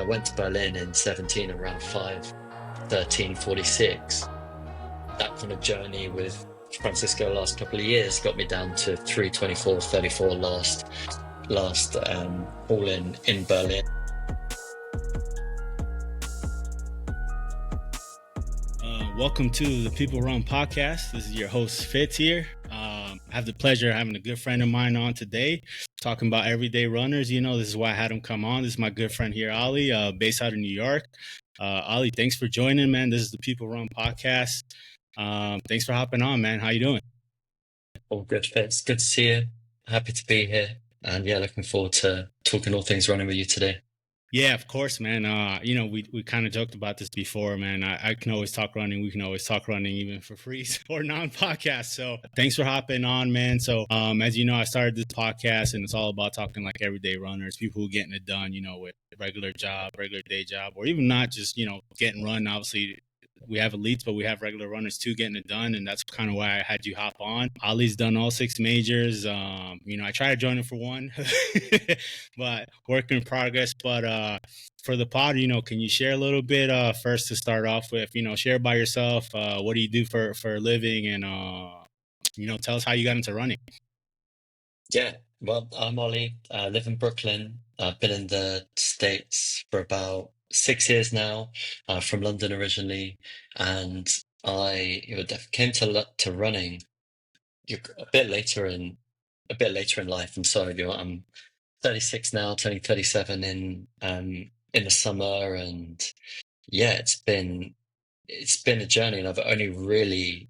went to Berlin in 17 around 5:13:46. That kind of journey with Francisco last couple of years got me down to 3:24:34 last all in Berlin. Welcome to the People Run podcast. This is your host Fitz here. I have the pleasure of having a good friend of mine on today, talking about everyday runners. You know, this is why I had him come on. This is my good friend here, Ollie, based out of New York. Ollie, thanks for joining, man. This is the People Run podcast. Thanks for hopping on, man. How you doing? All good, Fitz. Good to see you. Happy to be here. And yeah, looking forward to talking all things running with you today. Yeah, of course, man. We kind of joked about this before, man. I can always talk running. We can always talk running even for free or non-podcast. So thanks for hopping on, man. So as you know, I started this podcast and it's all about talking like everyday runners, people who are getting it done, you know, with regular day job, or even not just, you know, getting run. Obviously, we have elites, but we have regular runners too getting it done. And that's kind of why I had you hop on. Ollie's done all 6 majors. I tried to join him for one, but work in progress. But for the pod, you know, can you share a little bit first to start off with, you know, share about yourself. What do you do for a living? And, tell us how you got into running. Yeah, well, I'm Ollie. I live in Brooklyn. I've been in the States for about 6 years now, from London originally, and I came to running a bit later in life. And so I'm 36 now, turning 37 in the summer, and yeah, it's been a journey, and I've only really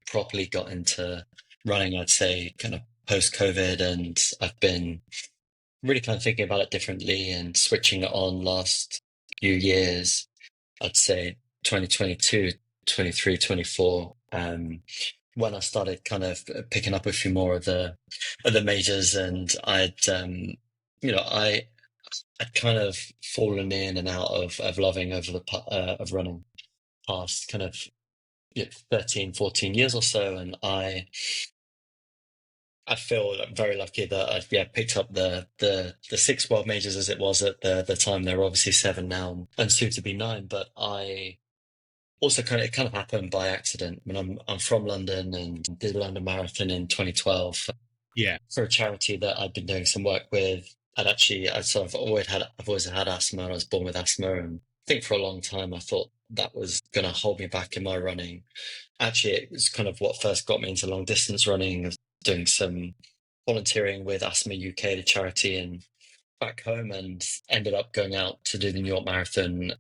properly got into running, I'd say, kind of post-COVID, and I've been really kind of thinking about it differently and switching it on last few years. I'd say 2022, 23, 24, when I started kind of picking up a few more of the majors, and I'd kind of fallen in and out of loving of running past kind of 13, 14 years or so, and I feel very lucky that I've picked up the 6 world majors as it was at the time. There are obviously 7 now and soon to be 9, but I also it kind of happened by accident. I mean, I'm from London and did the London Marathon in 2012. Yeah. For a charity that I'd been doing some work with. I've always had asthma. I was born with asthma, and I think for a long time I thought that was going to hold me back in my running. Actually, it was kind of what first got me into long distance running. I was doing some volunteering with Asthma UK, the charity, and back home, and ended up going out to do the New York Marathon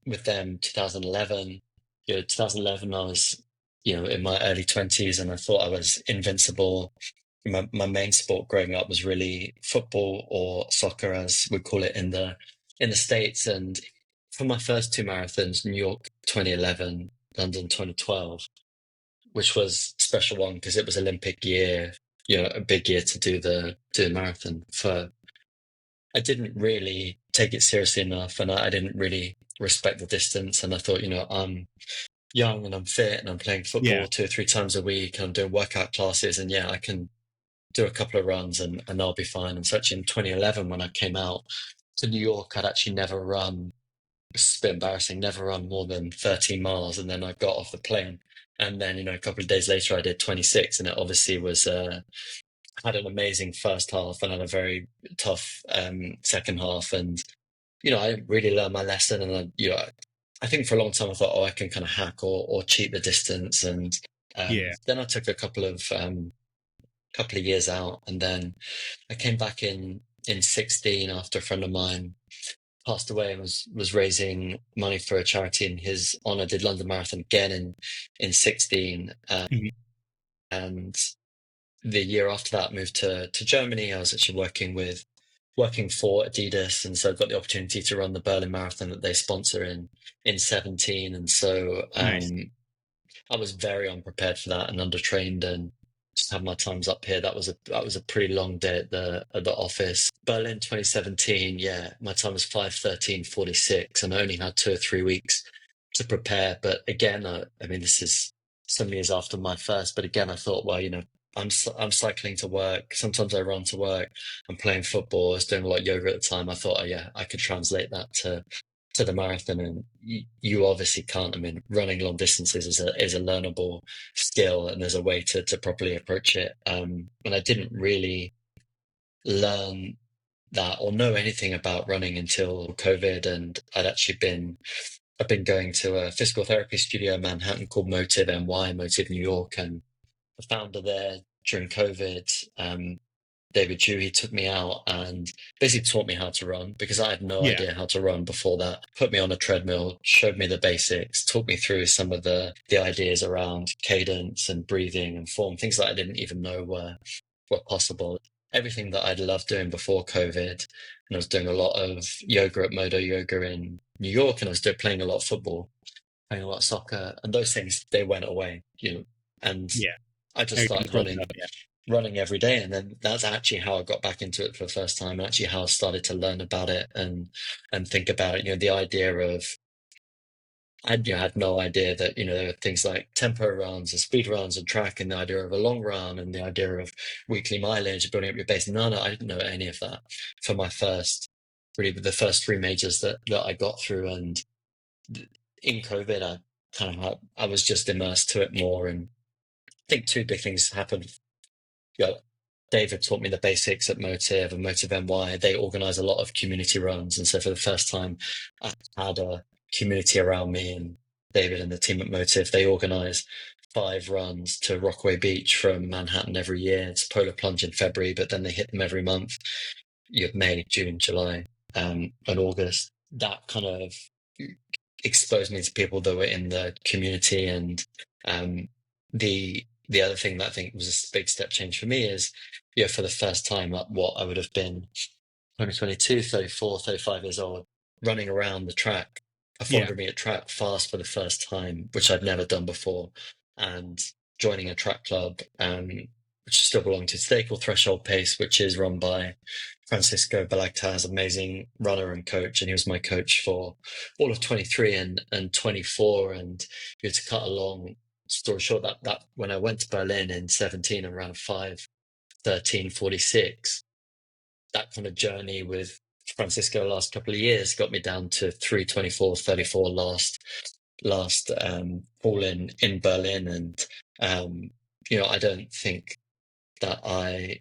with them 2011. 2011, I was in my early 20s, and I thought I was invincible. My main sport growing up was really football, or soccer as we call it in the States. And for my first 2 marathons, New York 2011, London 2012, which was a special one because it was Olympic year, a big year to do the marathon. I didn't really take it seriously enough, and I didn't really respect the distance. And I thought, I'm young and I'm fit and I'm playing football 2 or 3 times a week, and I'm doing workout classes, and I can do a couple of runs and I'll be fine. And such in 2011, when I came out to New York, I'd actually never run, it's a bit embarrassing, never run more than 13 miles. And then I got off the plane, and then, a couple of days later I did 26, and it obviously was, had an amazing first half and had a very tough second half. And, I really learned my lesson. And I think for a long time I thought, I can kind of hack or cheat the distance. And then I took a couple of years out, and then I came back in 16 after a friend of mine passed away and was raising money for a charity in his honor. Did London Marathon again in 16, and the year after that moved to Germany. I was actually working for Adidas, and so I got the opportunity to run the Berlin Marathon that they sponsor in 17. And so Nice. I was very unprepared for that and undertrained, and just had my times up here. That was a pretty long day at the office. Berlin 2017, my time was 5:13:46, and I only had 2 or 3 weeks to prepare. But again, I mean, this is some years after my first, but again, I thought, well, I'm cycling to work. Sometimes I run to work. I'm playing football. I was doing a lot of yoga at the time. I thought, oh yeah, I could translate that to the marathon, and you obviously can't. I mean, running long distances is a learnable skill, and there's a way to properly approach it. And I didn't really learn that or know anything about running until COVID, and I've been going to a physical therapy studio in Manhattan called Motive NY, Motive New York, and the founder there during COVID, David Jew, he took me out and basically taught me how to run because I had no Yeah. idea how to run before that. Put me on a treadmill, showed me the basics, taught me through some of the ideas around cadence and breathing and form, things that I didn't even know were possible. Everything that I'd loved doing before COVID, and I was doing a lot of yoga at Modo Yoga in New York, and I was playing a lot of football, playing a lot of soccer, and those things they went away, and Yeah. I just Everything started froze up. Yeah. running every day, and then that's actually how I got back into it for the first time, and actually how I started to learn about it and think about it. The idea of had no idea that there are things like tempo runs and speed runs and track, and the idea of a long run and the idea of weekly mileage, building up your base. No, I didn't know any of that for my really the first three majors that I got through, and in COVID, I was just immersed to it more, and I think two big things happened. Yeah, David taught me the basics at Motive and Motive NY. They organize a lot of community runs. And so for the first time, I had a community around me, and David and the team at Motive, they organize 5 runs to Rockaway Beach from Manhattan every year. It's Polar Plunge in February, but then they hit them every month. You have May, June, July, and August. That kind of exposed me to people that were in the community. And the other thing that I think was a big step change for me is, for the first time at what I would have been 2022, 34, 35 years old, running around the track, a Yeah. 400-meter track fast for the first time, which I'd never done before, and joining a track club, which still belonged to today, called Threshold Pace, which is run by Francisco Balagtas, amazing runner and coach, and he was my coach for all of 23 and 24. And to cut a long story short, that when I went to Berlin in 17 and ran 5:13:46, that kind of journey with Francisco the last couple of years got me down to 3:24:34 last fall in Berlin. And I don't think that I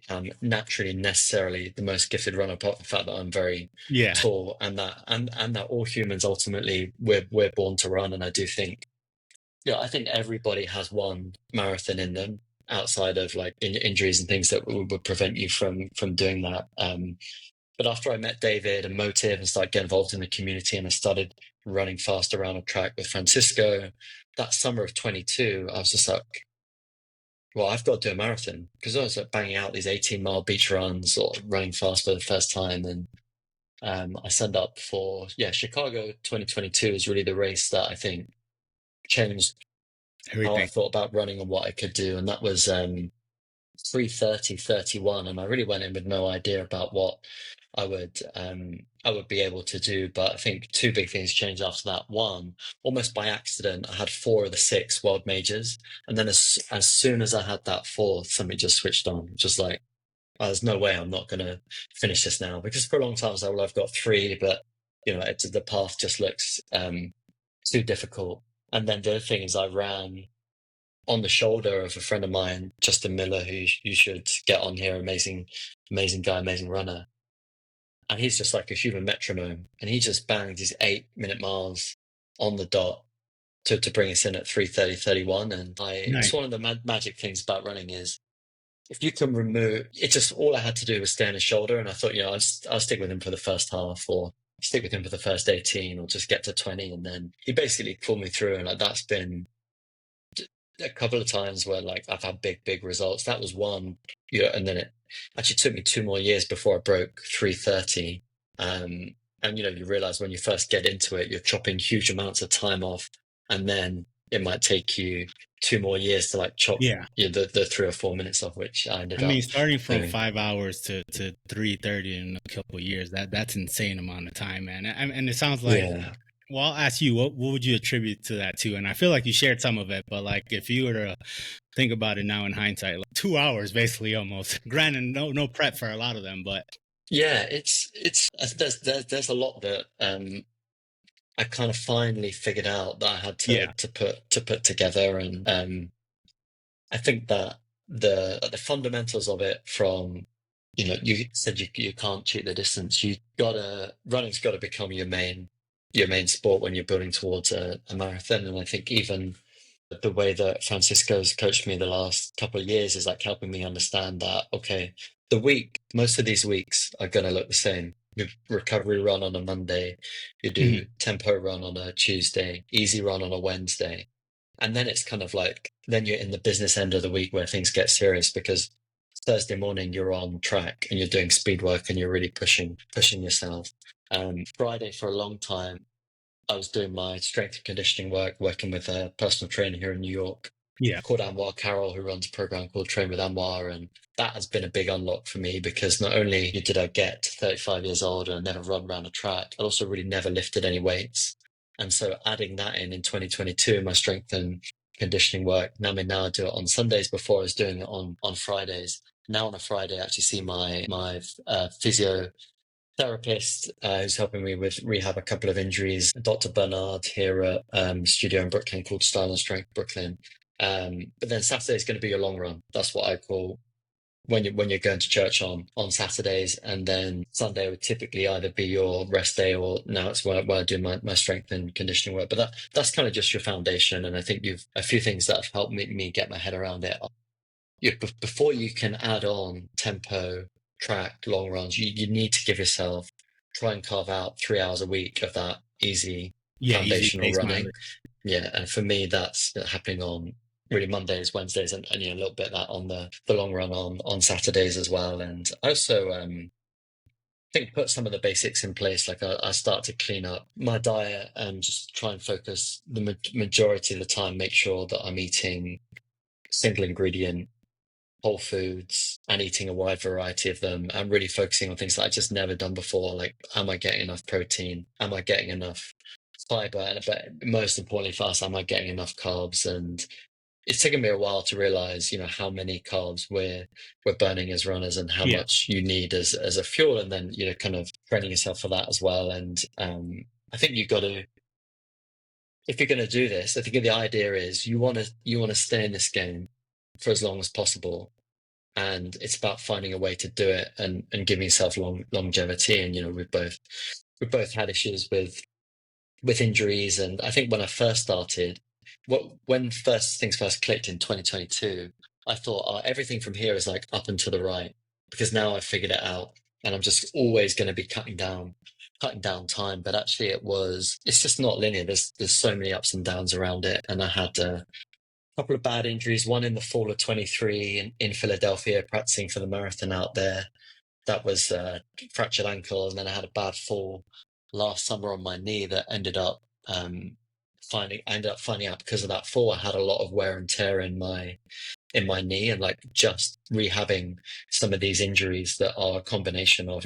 am naturally necessarily the most gifted runner, apart from the fact that I'm very Yeah. tall, and that all humans ultimately we're born to run. And I do think, I think everybody has one marathon in them outside of like injuries and things that would prevent you from doing that. But after I met David and Motive and started getting involved in the community, and I started running fast around a track with Francisco, that summer of 22, I was just like, well, I've got to do a marathon, because I was like banging out these 18-mile beach runs or running fast for the first time. And I signed up for, Chicago 2022 is really the race that I think changed how I Everything. thought about running and what I could do. And that was 3:30:31, and I really went in with no idea about what I would be able to do. But I think two big things changed after that. One, almost by accident, I had 4 of the 6 world majors, and then as soon as I had that fourth, something just switched on. Just like, oh, there's no way I'm not going to finish this now, because for a long time I was like, well, I've got 3, but the path just looks too difficult. And then the other thing is I ran on the shoulder of a friend of mine, Justin Miller, who you should get on here. Amazing, amazing guy, amazing runner. And he's just like a human metronome. And he just banged his 8-minute miles on the dot to bring us in at 3:30:31. And it's Nice. one of the magic things about running is, if you can remove it, just all I had to do was stay on his shoulder. And I thought, I'll stick with him for the first half, or stick with him for the first 18, or just get to 20. And then he basically pulled me through. And like, that's been a couple of times where like I've had big results. That was one, and then it actually took me 2 more years before I broke 3:30. And you realize when you first get into it, you're chopping huge amounts of time off, and then it might take you 2 more years to like chop Yeah. the 3 or 4 minutes off, which I ended I mean, up starting from doing. 5 hours to 3:30 in a couple of years, that's insane amount of time, man. And it sounds like Yeah. Well, I'll ask you, what would you attribute to that too? And I feel like you shared some of it, but like if you were to think about it now in hindsight, like 2 hours basically almost. Granted, no prep for a lot of them, but Yeah, it's there's a lot that I kind of finally figured out that I had yeah. to put together, and I think that the fundamentals of it, from you said you can't cheat the distance. You gotta Running's got to become your main sport when you're building towards a marathon. And I think even the way that Francisco's coached me the last couple of years is like helping me understand that, okay, most of these weeks are going to look the same. You recovery run on a Monday, you Mhm. do tempo run on a Tuesday, easy run on a Wednesday. And then it's kind of like, then you're in the business end of the week where things get serious, because Thursday morning you're on track and you're doing speed work and you're really pushing yourself. Friday, for a long time, I was doing my strength and conditioning work, working with a personal trainer here in New York Yeah. called Anwar Carroll, who runs a program called Train with Anwar. And that has been a big unlock for me, because not only did I get to 35 years old and never run around a track, I also really never lifted any weights. And so adding that in 2022, my strength and conditioning work, now I do it on Sundays. Before I was doing it on Fridays. Now on a Friday, I actually see my physio therapist, who's helping me with rehab a couple of injuries, Dr. Bernard, here at studio in Brooklyn called Style and Strength Brooklyn. But then Saturday is going to be your long run. That's what I call when you're going to church on Saturdays, and then Sunday would typically either be your rest day, or now it's where I do my strength and conditioning work. But that's kind of just your foundation, and I think you've a few things that have helped me get my head around it. Before you can add on tempo, track, long runs, you need to give yourself, try and carve out 3 hours a week of that easy Yeah, easy foundational pace running. mileage. Yeah, and for me, that's happening on really Mondays, Wednesdays, and a little bit of that on the long run on Saturdays as well. And I also think put some of the basics in place. Like I start to clean up my diet and just try and focus the majority of the time, make sure that I'm eating single ingredient whole foods and eating a wide variety of them, and really focusing on things that I just never done before. Like, am I getting enough protein? Am I getting enough fiber? But most importantly for us, am I getting enough carbs? And it's taken me a while to realize, how many carbs we're burning as runners, and how Yeah. much you need as a fuel, and then, kind of training yourself for that as well. And I think you've got to, if you're going to do this, I think the idea is you want to stay in this game for as long as possible, and it's about finding a way to do it, and giving yourself longevity. And we've both had issues with injuries. And I think when I first started, when first things first clicked in 2022, I thought, oh, everything from here is like up and to the right, because now I've figured it out, and I'm just always going to be cutting down time. But actually it's just not linear. There's so many ups and downs around it. And I had couple of bad injuries, one in the fall of 23 in Philadelphia, practicing for the marathon out there. That was fractured ankle. And then I had a bad fall last summer on my knee that I ended up finding out, because of that fall, I had a lot of wear and tear in my knee, and like just rehabbing some of these injuries that are a combination of,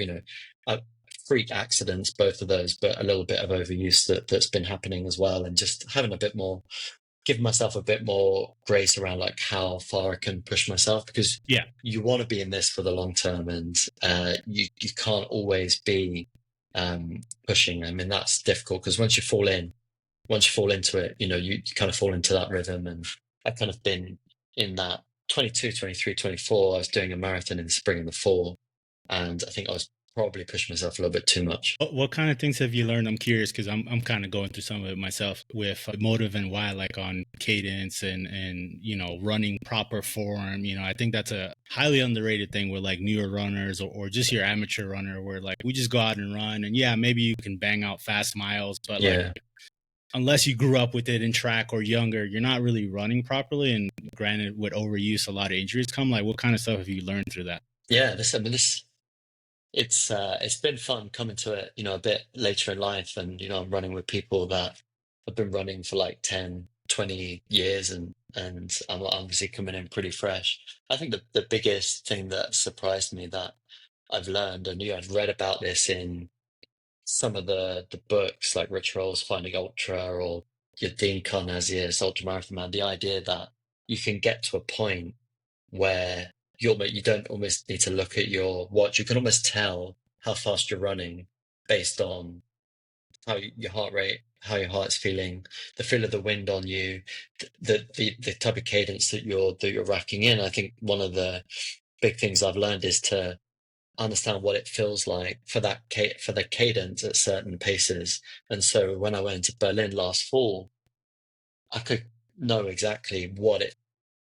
uh, freak accidents, both of those, but a little bit of overuse that's been happening as well. And just having a bit more, give myself a bit more grace around like how far I can push myself, because Yeah. you want to be in this for the long term. And you can't always be pushing. I mean, that's difficult, because once you fall into it, you kind of fall into that rhythm. And I've kind of been in that 22, 23, 24. I was doing a marathon in the spring and the fall, and I think I was probably pushing myself a little bit too much. What kind of things have you learned? I'm curious because I'm kind of going through some of it myself with motive and why, like on cadence and running proper form. I think that's a highly underrated thing with like newer runners or just your amateur runner, where like we just go out and run, and yeah, maybe you can bang out fast miles, but like Yeah. unless you grew up with it in track or younger, you're not really running properly. And granted, with overuse, a lot of injuries come. Like, what kind of stuff have you learned through that? Yeah. I mean, it's been fun coming to it, a bit later in life. And, I'm running with people that have been running for like 10, 20 years, and I'm obviously coming in pretty fresh. I think the biggest thing that surprised me that I've learned, and I've read about this in some of the books like Rich Roll's Finding Ultra or your Dean Karnazes Ultra Marathon Man, the idea that you can get to a point where you don't almost need to look at your watch. You can almost tell how fast you're running based on your heart rate, how your heart's feeling, the feel of the wind on you, the type of cadence that you're racking in. I think one of the big things I've learned is to understand what it feels like for for the cadence at certain paces. And so when I went to Berlin last fall, I could know exactly what it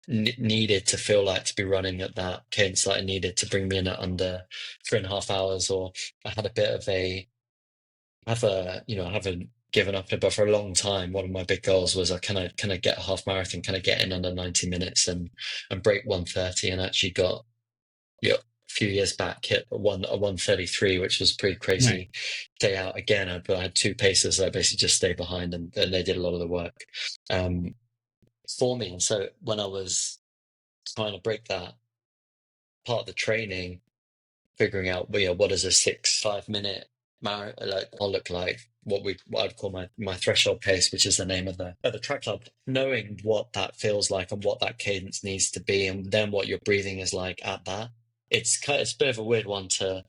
needed to feel like to be running at that cadence that I needed to bring me in at under 3.5 hours. Or I had a bit of I haven't given up, but for a long time, one of my big goals was, can I get a half marathon? Can I get in under 90 minutes and break 1:30? And actually got, a few years back, hit a 1:33, which was pretty Right. crazy day out again. But I had two pacers that I basically just stayed behind, and they did a lot of the work um, for me. And so when I was trying to break that part of the training, figuring out, well, what does a 5 minute like I'll look like, what I'd call my threshold pace, which is the name of the track club. Knowing what that feels like and what that cadence needs to be, and then what your breathing is like at that. It's a bit of a weird one to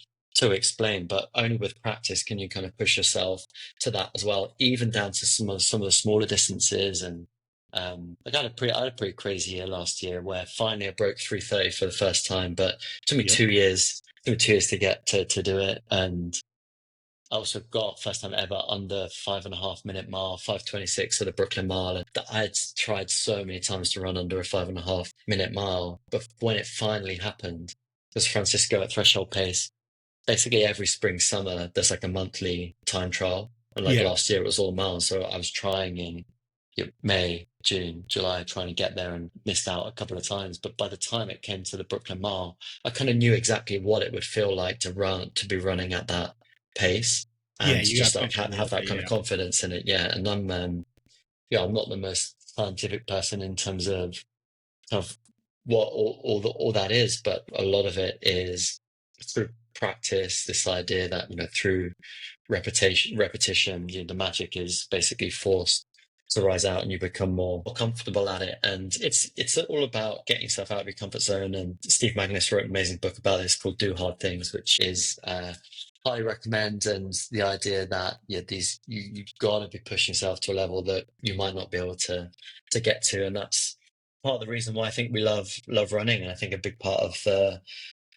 explain, but only with practice can you kind of push yourself to that as well, even down to some of the smaller distances. And I had a pretty crazy year last year where finally I broke 3:30 for the first time, but it took me Yep. 2 years. Took me 2 years to get to do it. And I also got first time ever under 5.5 minute mile, 5:26 at the Brooklyn Mile. And I had tried so many times to run under a 5.5 minute mile, but when it finally happened, it was Francisco at threshold pace. Basically every spring, summer, there's like a monthly time trial. And like Yeah. last year, it was all miles. So I was trying in May, June, July, trying to get there and missed out a couple of times. But by the time it came to the Brooklyn Mile, I kind of knew exactly what it would feel like to be running at that pace Yeah. and to You got just comfortable have with that it. kind of Yeah. confidence in it. Yeah. And I'm not the most scientific person in terms of what all that is, but a lot of it is through practice. This idea that through repetition, the magic is basically forced to rise out, and you become more comfortable at it. And it's all about getting yourself out of your comfort zone. And Steve Magnus wrote an amazing book about this called "Do Hard Things," which is highly recommend. And the idea that you've got to be pushing yourself to a level that you might not be able to get to, and that's part of the reason why I think we love running. And I think a big part of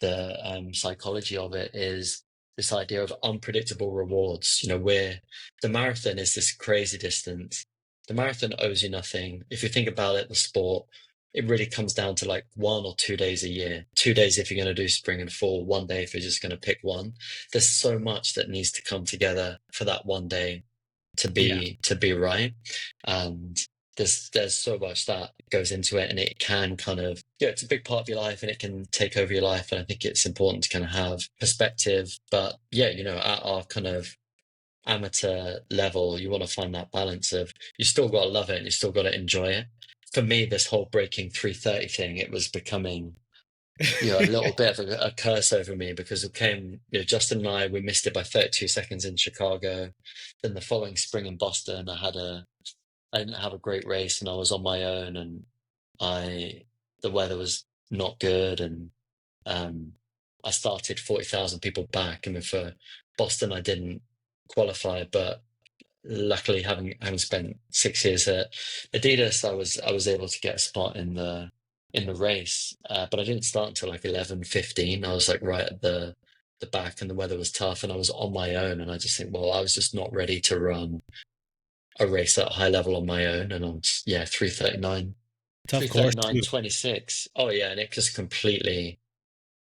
the psychology of it is this idea of unpredictable rewards. The marathon is this crazy distance. The marathon owes you nothing. If you think about it, the sport, it really comes down to like 1 or 2 days a year. 2 days if you're going to do spring and fall, one day if you're just going to pick one. There's so much that needs to come together for that one day Yeah. to be right. And there's so much that goes into it, and it can kind of, it's a big part of your life, and it can take over your life. And I think it's important to kind of have perspective. But yeah, at our kind of amateur level, you want to find that balance of, you still got to love it and you still got to enjoy it. For me, this whole breaking 3:30 thing, it was becoming a little bit of a curse over me, because it came, Justin and we missed it by 32 seconds in Chicago. Then the following spring in Boston, I didn't have a great race, and I was on my own, and the weather was not good. And um, I started 40,000 people back. I mean, for Boston, I didn't qualify, but luckily, having spent 6 years at Adidas, I was able to get a spot in the race. But I didn't start until like 11:15. I was like right at the back, and the weather was tough, and I was on my own. And I just think, well, I was just not ready to run a race at a high level on my own. And I'm, yeah, 3:39, Tough course 3:39, too. 26. Oh yeah, and it just completely,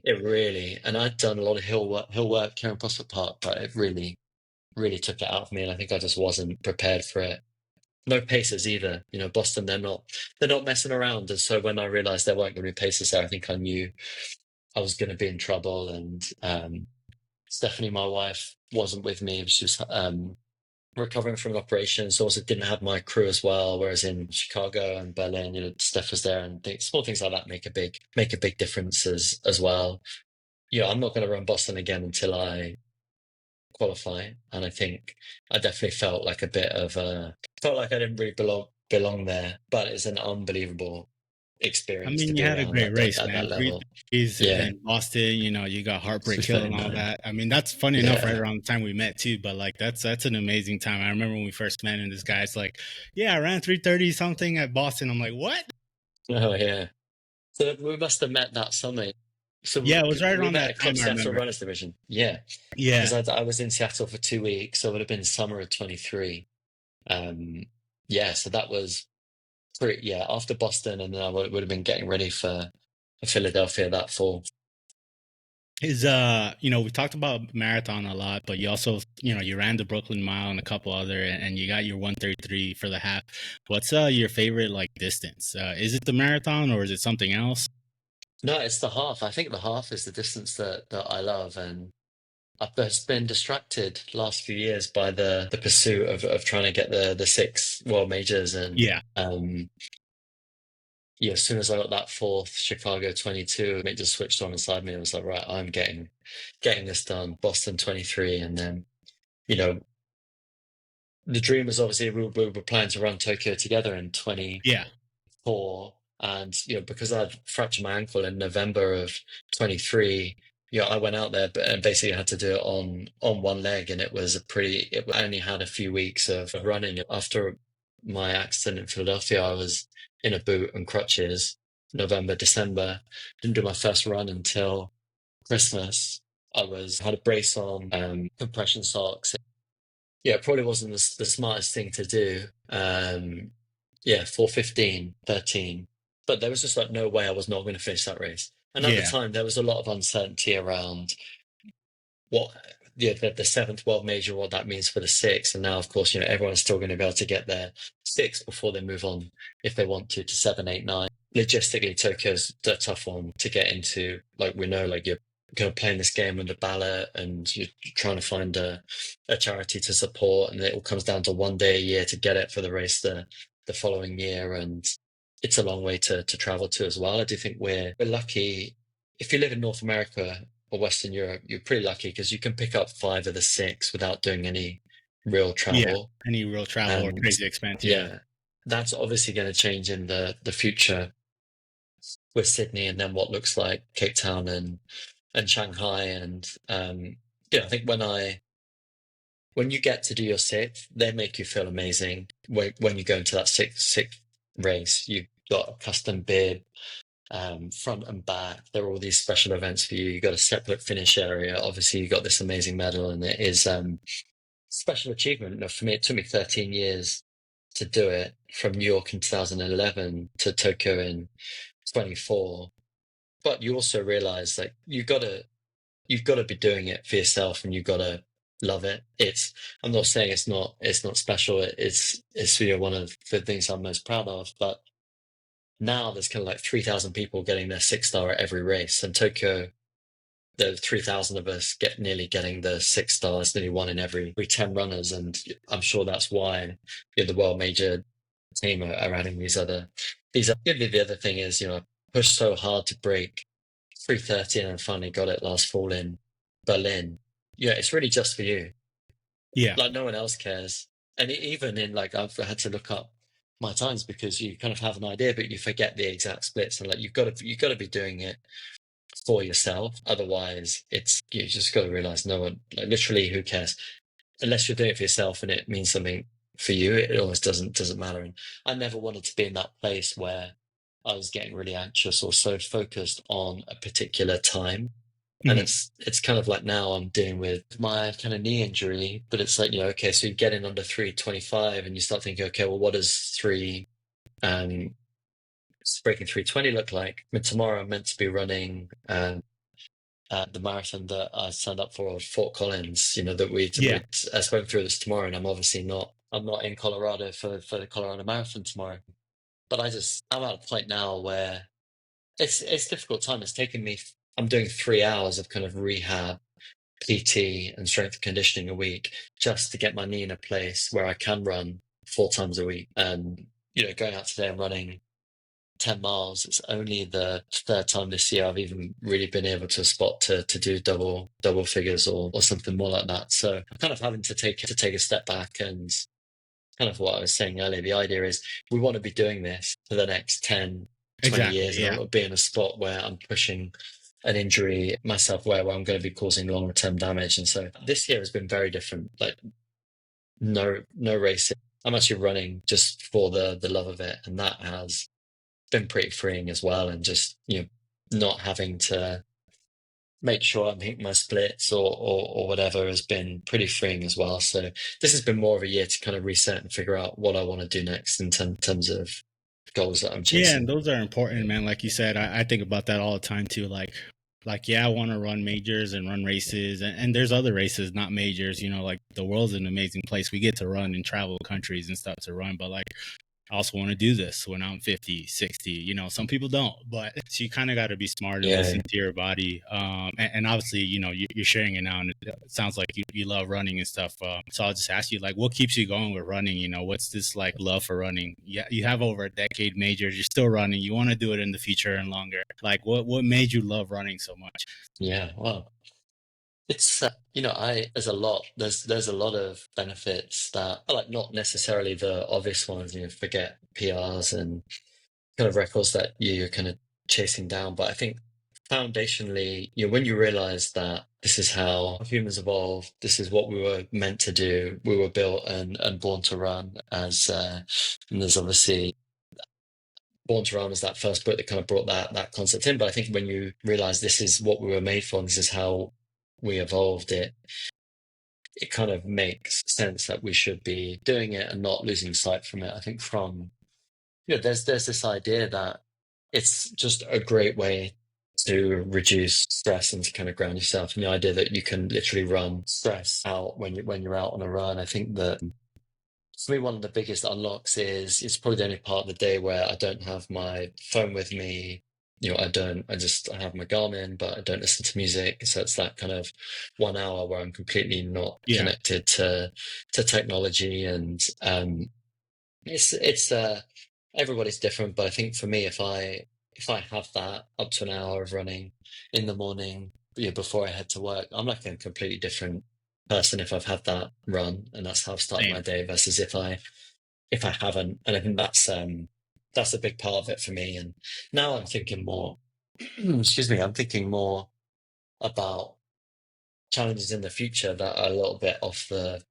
it really, and I'd done a lot of hill work here in Prospect Park, but it really took it out of me, and I think I just wasn't prepared for it. No paces either. Boston, they're not messing around. And so when I realized there weren't going to be paces there, I think I knew I was going to be in trouble. And Stephanie, my wife, wasn't with me. She was recovering from an operation, so also didn't have my crew as well. Whereas in Chicago and Berlin, Steph was there, and small things like that make a big difference as well. I'm not going to run Boston again until I qualify, and I think I definitely felt like a bit of felt like I didn't really belong there, but it's an unbelievable I experience to mean, you be had a around great at that race, at that man. Three level. days Yeah, in Boston, you got Heartbreak it's Hill and very all nice. that. I mean, that's funny enough, right Yeah. around the time we met too. But like, that's an amazing time. I remember when we first met, and this guy's like, "Yeah, I ran 3:30 something at Boston." I'm like, "What?" Oh yeah. So we must have met that summer. So Yeah, it was right we around met that at Club time. I Seattle remember. Runners Division. Yeah, because Yeah, I was in Seattle for 2 weeks, so it would have been summer of 23. Um, yeah, so that was pretty, yeah, after Boston, and then I would have been getting ready for Philadelphia that fall. we talked about marathon a lot, but you also, you ran the Brooklyn Mile and a couple other, and you got your 133 for the half. What's your favorite like distance? Is it the marathon or is it something else? No, it's the half. I think the half is the distance that I love, and I've just been distracted last few years by the pursuit of trying to get the six world majors, and Yeah, yeah, as soon as I got that fourth Chicago 22, it just switched on inside me. I was like, right, I'm getting this done. Boston 23, and then you know the dream was obviously we were planning to run Tokyo together in yeah, 24, and because I'd fractured my ankle in November of 23. I went out there, and basically had to do it on one leg, and it was I only had a few weeks of running. After my accident in Philadelphia, I was in a boot and crutches, November, December. Didn't do my first run until Christmas. Had a brace on, compression socks. Yeah, it probably wasn't the smartest thing to do. Yeah, 4:15, 13. But there was just like no way I was not going to finish that race. And at the yeah, time, there was a lot of uncertainty around what the seventh world major, what that means for the six. And now, of course, everyone's still going to be able to get their six before they move on, if they want to seven, eight, nine. Logistically, Tokyo's a tough one to get into. Like we know, like you're kind of playing this game with the ballot, and you're trying to find a charity to support, and it all comes down to one day a year to get it for the race the following year, and it's a long way to travel to as well. I do think we're lucky. If you live in North America or Western Europe, you're pretty lucky because you can pick up five of the six without doing any real yeah. travel. Any real travel or And crazy expense? Yeah, yeah, that's obviously going to change in the future with Sydney, and then what looks like Cape Town and Shanghai. And I think when you get to do your sixth, they make you feel amazing. When you go into that sixth race, you've got a custom bib, front and back. There are all these special events for you. You got a separate finish area. Obviously, you got this amazing medal, and it is special achievement. For me, it took me 13 years to do it, from New York in 2011 to Tokyo in 24. But you also realize that you've got to be doing it for yourself, and you've got to love it. I'm not saying it's not special. It's one of the things I'm most proud of. But now there's kind of like 3,000 people getting their six-star at every race. And Tokyo, the 3,000 of us nearly getting the six stars, nearly one in every 10 runners. And I'm sure that's why the world major team are adding the other thing is, I pushed so hard to break 3:30, and I finally got it last fall in Berlin. Yeah, it's really just for you. yeah, Like no one else cares. And even in like, I've had to look up my times because you kind of have an idea, but you forget the exact splits. And like, you've got to be doing it for yourself. Otherwise, you just got to realize no one, like literally, who cares? Unless you're doing it for yourself and it means something for you, it almost doesn't matter. And I never wanted to be in that place where I was getting really anxious or so focused on a particular time. And mhm, it's kind of like now I'm dealing with my kind of knee injury, but it's like, okay, so you get in under 3:25 and you start thinking, okay, well, what does um breaking 3:20 look like? I mean, tomorrow I'm meant to be running the marathon that I signed up for, Fort Collins, that yeah, we'd spoken through this tomorrow, and I'm not in Colorado for the Colorado Marathon tomorrow. But I'm at a point now where it's a difficult time. It's taken me. I'm doing 3 hours of kind of rehab, PT, and strength and conditioning a week just to get my knee in a place where I can run 4 times a week. And going out today and running 10 miles. It's only the third time this year I've even really been able to spot to do double figures or something more like that. So I'm kind of having to take a step back, and kind of what I was saying earlier. The idea is we want to be doing this for the next 10, 20 Exactly. years, and I Yeah. want to be in a spot where I'm pushing an injury myself, where I'm going to be causing longer term damage. And so this year has been very different. Like no racing. I'm actually running just for the love of it, and that has been pretty freeing as well. And just not having to make sure I'm hitting my splits or whatever has been pretty freeing as well. So this has been more of a year to kind of reset and figure out what I want to do next in terms of goals that I'm Yeah, and chasing. those are important, man. Like you said, I think about that all the time too. Yeah, I want to run majors and run races, and there's other races, not majors. Like the world's an amazing place. We get to run and travel countries and stuff to run, but like I also want to do this when I'm 50, 60. Some people don't, but so you kind of got to be smart and Yeah, listen to your body. And obviously, you're sharing it now, and it sounds like you love running and stuff. So I'll just ask you, like, what keeps you going with running? What's this like love for running? Yeah, you have over a decade majors. You're still running. You want to do it in the future and longer. Like, what made you love running so much? yeah. Well, it's I there's a lot of benefits that are like not necessarily the obvious ones. Forget PRs and kind of records that you're kind of chasing down. But I think foundationally, when you realize that this is how humans evolved, this is what we were meant to do, we were built and born to run and there's obviously Born to Run was that first book that kind of brought that concept in. But I think when you realize this is what we were made for, and this is how we evolved it kind of makes sense that we should be doing it and not losing sight from it. I think there's this idea that it's just a great way to reduce stress and to kind of ground yourself. And the idea that you can literally run stress out when you're out on a run. I think that for me, one of the biggest unlocks is it's probably the only part of the day where I don't have my phone with me. I have my Garmin, but I don't listen to music. So it's that kind of 1 hour where I'm completely not Yeah, connected to technology. And it's everybody's different, but I think for me, if I have that up to an hour of running in the morning, before I head to work, I'm like a completely different person if I've had that run and that's how I've started my same. day versus if I haven't. And I think that's a big part of it for me. And now I'm thinking more, excuse me, I'm thinking more about challenges in the future that are a little bit off the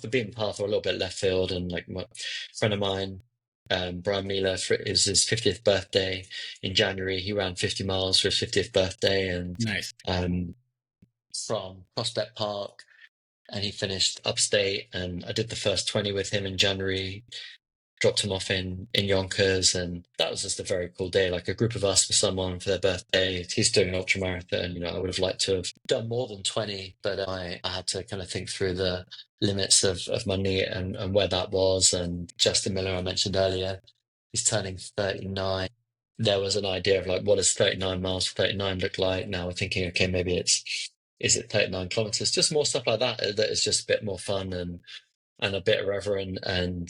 beaten path or a little bit left field. And like my friend of mine, Brian Miller, it was his 50th birthday in January. He ran 50 miles for his 50th birthday, and Nice. um, from Prospect Park, and he finished upstate. And I did the first 20 with him in January, dropped him off in Yonkers, and that was just a very cool day. Like a group of us for someone for their birthday. He's doing an ultra marathon. I would have liked to have done more than 20, but I had to kind of think through the limits of my knee and where that was. And Justin Miller, I mentioned earlier, he's turning 39. There was an idea of like, what does 39 miles for 39 look like? Now we're thinking, okay, maybe is it 39 kilometers? Just more stuff like that that is just a bit more fun and a bit irreverent. And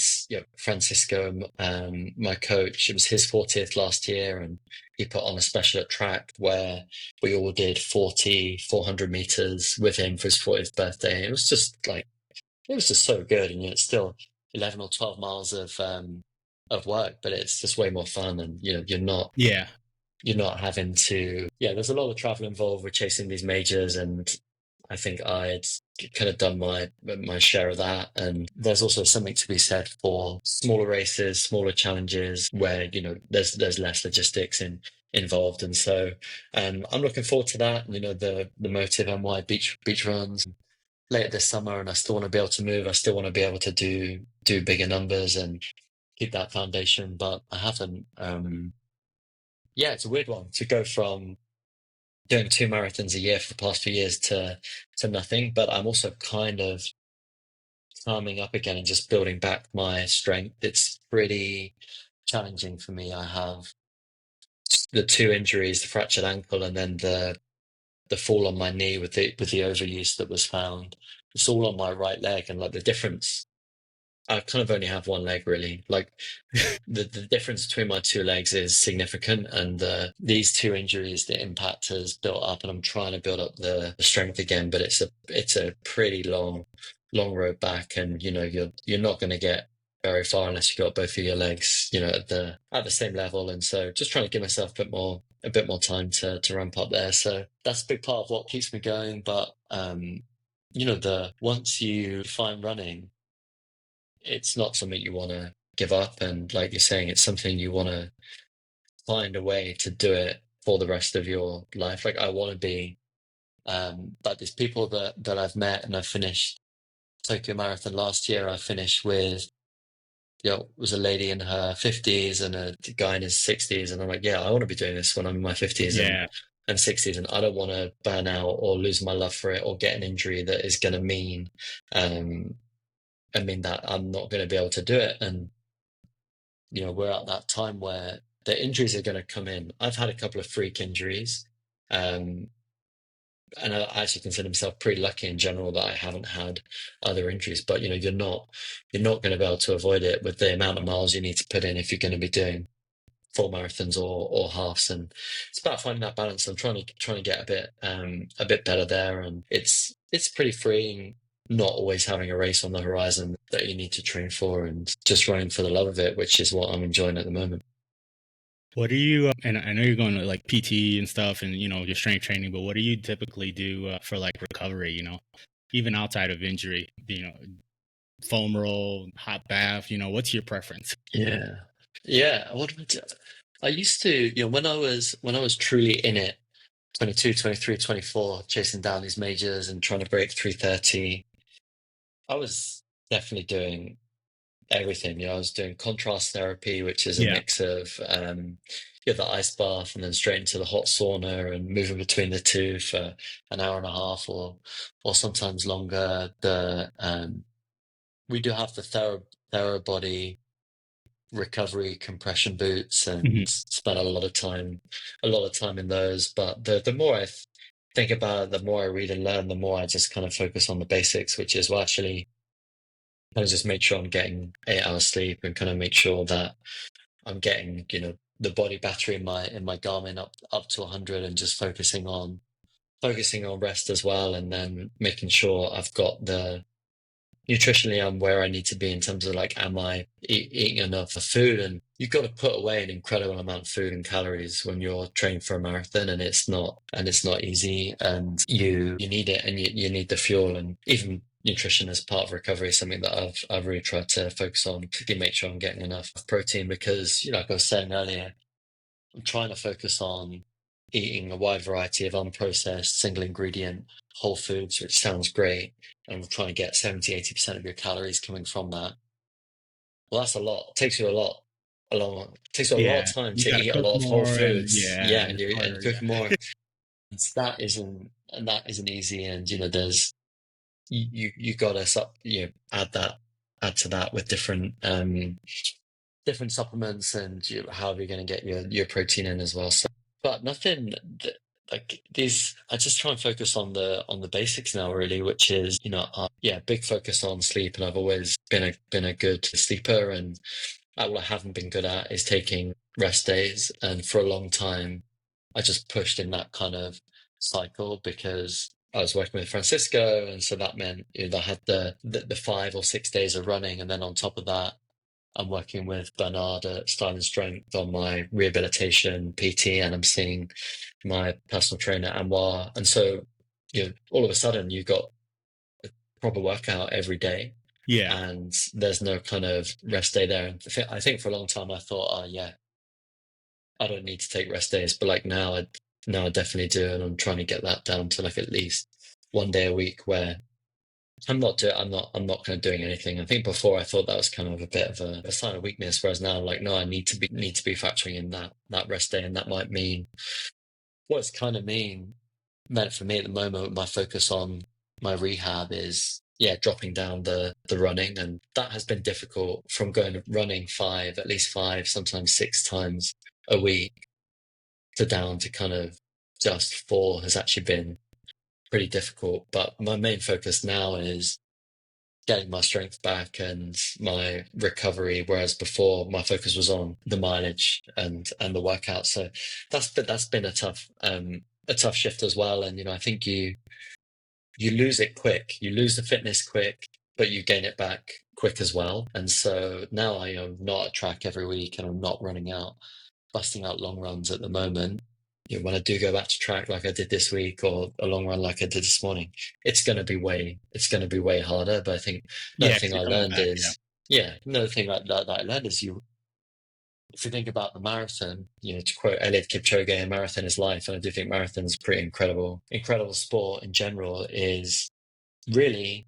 Francisco, my coach, it was his 40th last year, and he put on a special at track where we all did 400 meters with him for his 40th birthday. It was just so good. And it's still 11 or 12 miles of work, but it's just way more fun. And Yeah. you're not having to, yeah, there's a lot of travel involved with chasing these majors. And I think I'd kind of done my share of that. And there's also something to be said for smaller races, smaller challenges where, there's less logistics involved. And so I'm looking forward to that. The Motive NY beach runs later this summer, and I still want to be able to move. I still want to be able to do bigger numbers and keep that foundation, but I haven't. Yeah, it's a weird one to go from doing 2 marathons a year for the past few years to nothing. But I'm also kind of calming up again and just building back my strength. It's pretty challenging for me. I have the two injuries, the fractured ankle and then the fall on my knee with the overuse that was found. It's all on my right leg, and like the difference. I kind of only have one leg really. Like the difference between my two legs is significant, and these two injuries, the impact has built up, and I'm trying to build up the strength again. But it's a pretty long road back, and you're not going to get very far unless you got both of your legs, at the same level. And so just trying to give myself a bit more time to ramp up there. So that's a big part of what keeps me going. But the once you find running, it's not something you want to give up. And like you're saying, it's something you want to find a way to do it for the rest of your life. Like I want to be, like these people that I've met, and I finished Tokyo Marathon last year. I finished with, was a lady in her 50s and a guy in his 60s. And I'm like, yeah, I want to be doing this when I'm in my 50s Yeah. and 60s. And I don't want to burn out or lose my love for it or get an injury that is going to um, that I'm not going to be able to do it. And we're at that time where the injuries are going to come in. I've had a couple of freak injuries, um, and I actually consider myself pretty lucky in general that I haven't had other injuries. But you're not going to be able to avoid it with the amount of miles you need to put in if you're going to be doing full marathons or halves. And it's about finding that balance. I'm trying to get a bit better there, and it's pretty freeing not always having a race on the horizon that you need to train for, and just running for the love of it, which is what I'm enjoying at the moment. What do you, and I know you're going to like PT and stuff and, your strength training, but what do you typically do for like recovery, even outside of injury, foam roll, hot bath, what's your preference? Yeah. Yeah. What do I do? I used to, when I was truly in it, 22, 23, 24, chasing down these majors and trying to break 330, I was definitely doing everything. I was doing contrast therapy, which is a Yeah. mix of the ice bath and then straight into the hot sauna and moving between the two for an hour and a half or sometimes longer. The We do have the Therabody recovery compression boots, Mhm. and spent a lot of time in those. But the more I think about it, the more I read and learn, the more I just kind of focus on the basics, which is, well, actually kind of just make sure I'm getting 8 hours sleep and kind of make sure that I'm getting, the body battery in my Garmin up to 100, and just focusing on rest as well, and then making sure I've got the nutritionally I'm where I need to be in terms of like, am I eating enough food? And you've got to put away an incredible amount of food and calories when you're training for a marathon, and it's not easy, and you need it, and you need the fuel. And even nutrition as part of recovery is something that I've really tried to focus on, to make sure I'm getting enough protein, because like I was saying earlier, I'm trying to focus on eating a wide variety of unprocessed, single ingredient, whole foods, which sounds great. And I'm trying to get 70-80% of your calories coming from that. Well, that's a lot. It takes you a lot Yeah. of time You to got to eat a cook lot of whole more and foods. yeah, Yeah, and and it's you're harder. cooking Yeah. more. And that isn't easy. And there's you gotta add to that with different supplements, and how are you going to get your protein in as well. So, but nothing like these. I just try and focus on the basics now, really, which is, yeah, big focus on sleep. And I've always been a good sleeper, and what I haven't been good at is taking rest days. And for a long time, I just pushed in that kind of cycle, because I was working with Francisco, and so that meant, I had the 5 or 6 days of running, and then on top of that, I'm working with Bernard at Style and Strength on my rehabilitation PT, and I'm seeing my personal trainer Anwar. And so, all of a sudden you've got proper workout every day, Yeah. and there's no kind of rest day there. And I think for a long time I thought, oh yeah, I don't need to take rest days, but like now I definitely do, and I'm trying to get that down to like at least one day a week where I'm not kind of doing anything. I think before I thought that was kind of a bit of a sign of weakness, whereas now I'm like, no, I need to be factoring in that rest day. And that might mean, what it's kind of meant for me at the moment, my focus on my rehab is, yeah, dropping down the running. And that has been difficult, from going running at least five, sometimes 6 times a week, to down to kind of just four, has actually been pretty difficult. But my main focus now is getting my strength back and my recovery, whereas before my focus was on the mileage and the workout. So that's been a tough shift as well. And I think you lose it quick. You lose the fitness quick, but you gain it back quick as well. And so now I am not at track every week, and I'm not busting out long runs at the moment. When I do go back to track like I did this week, or a long run like I did this morning, it's going to be way harder. But I think another Yeah, thing because I you're coming learned back. Yeah. is, another thing that I learned is if you think about the marathon, to quote Eliud Kipchoge, a marathon is life. And I do think marathon's pretty incredible sport in general. Is really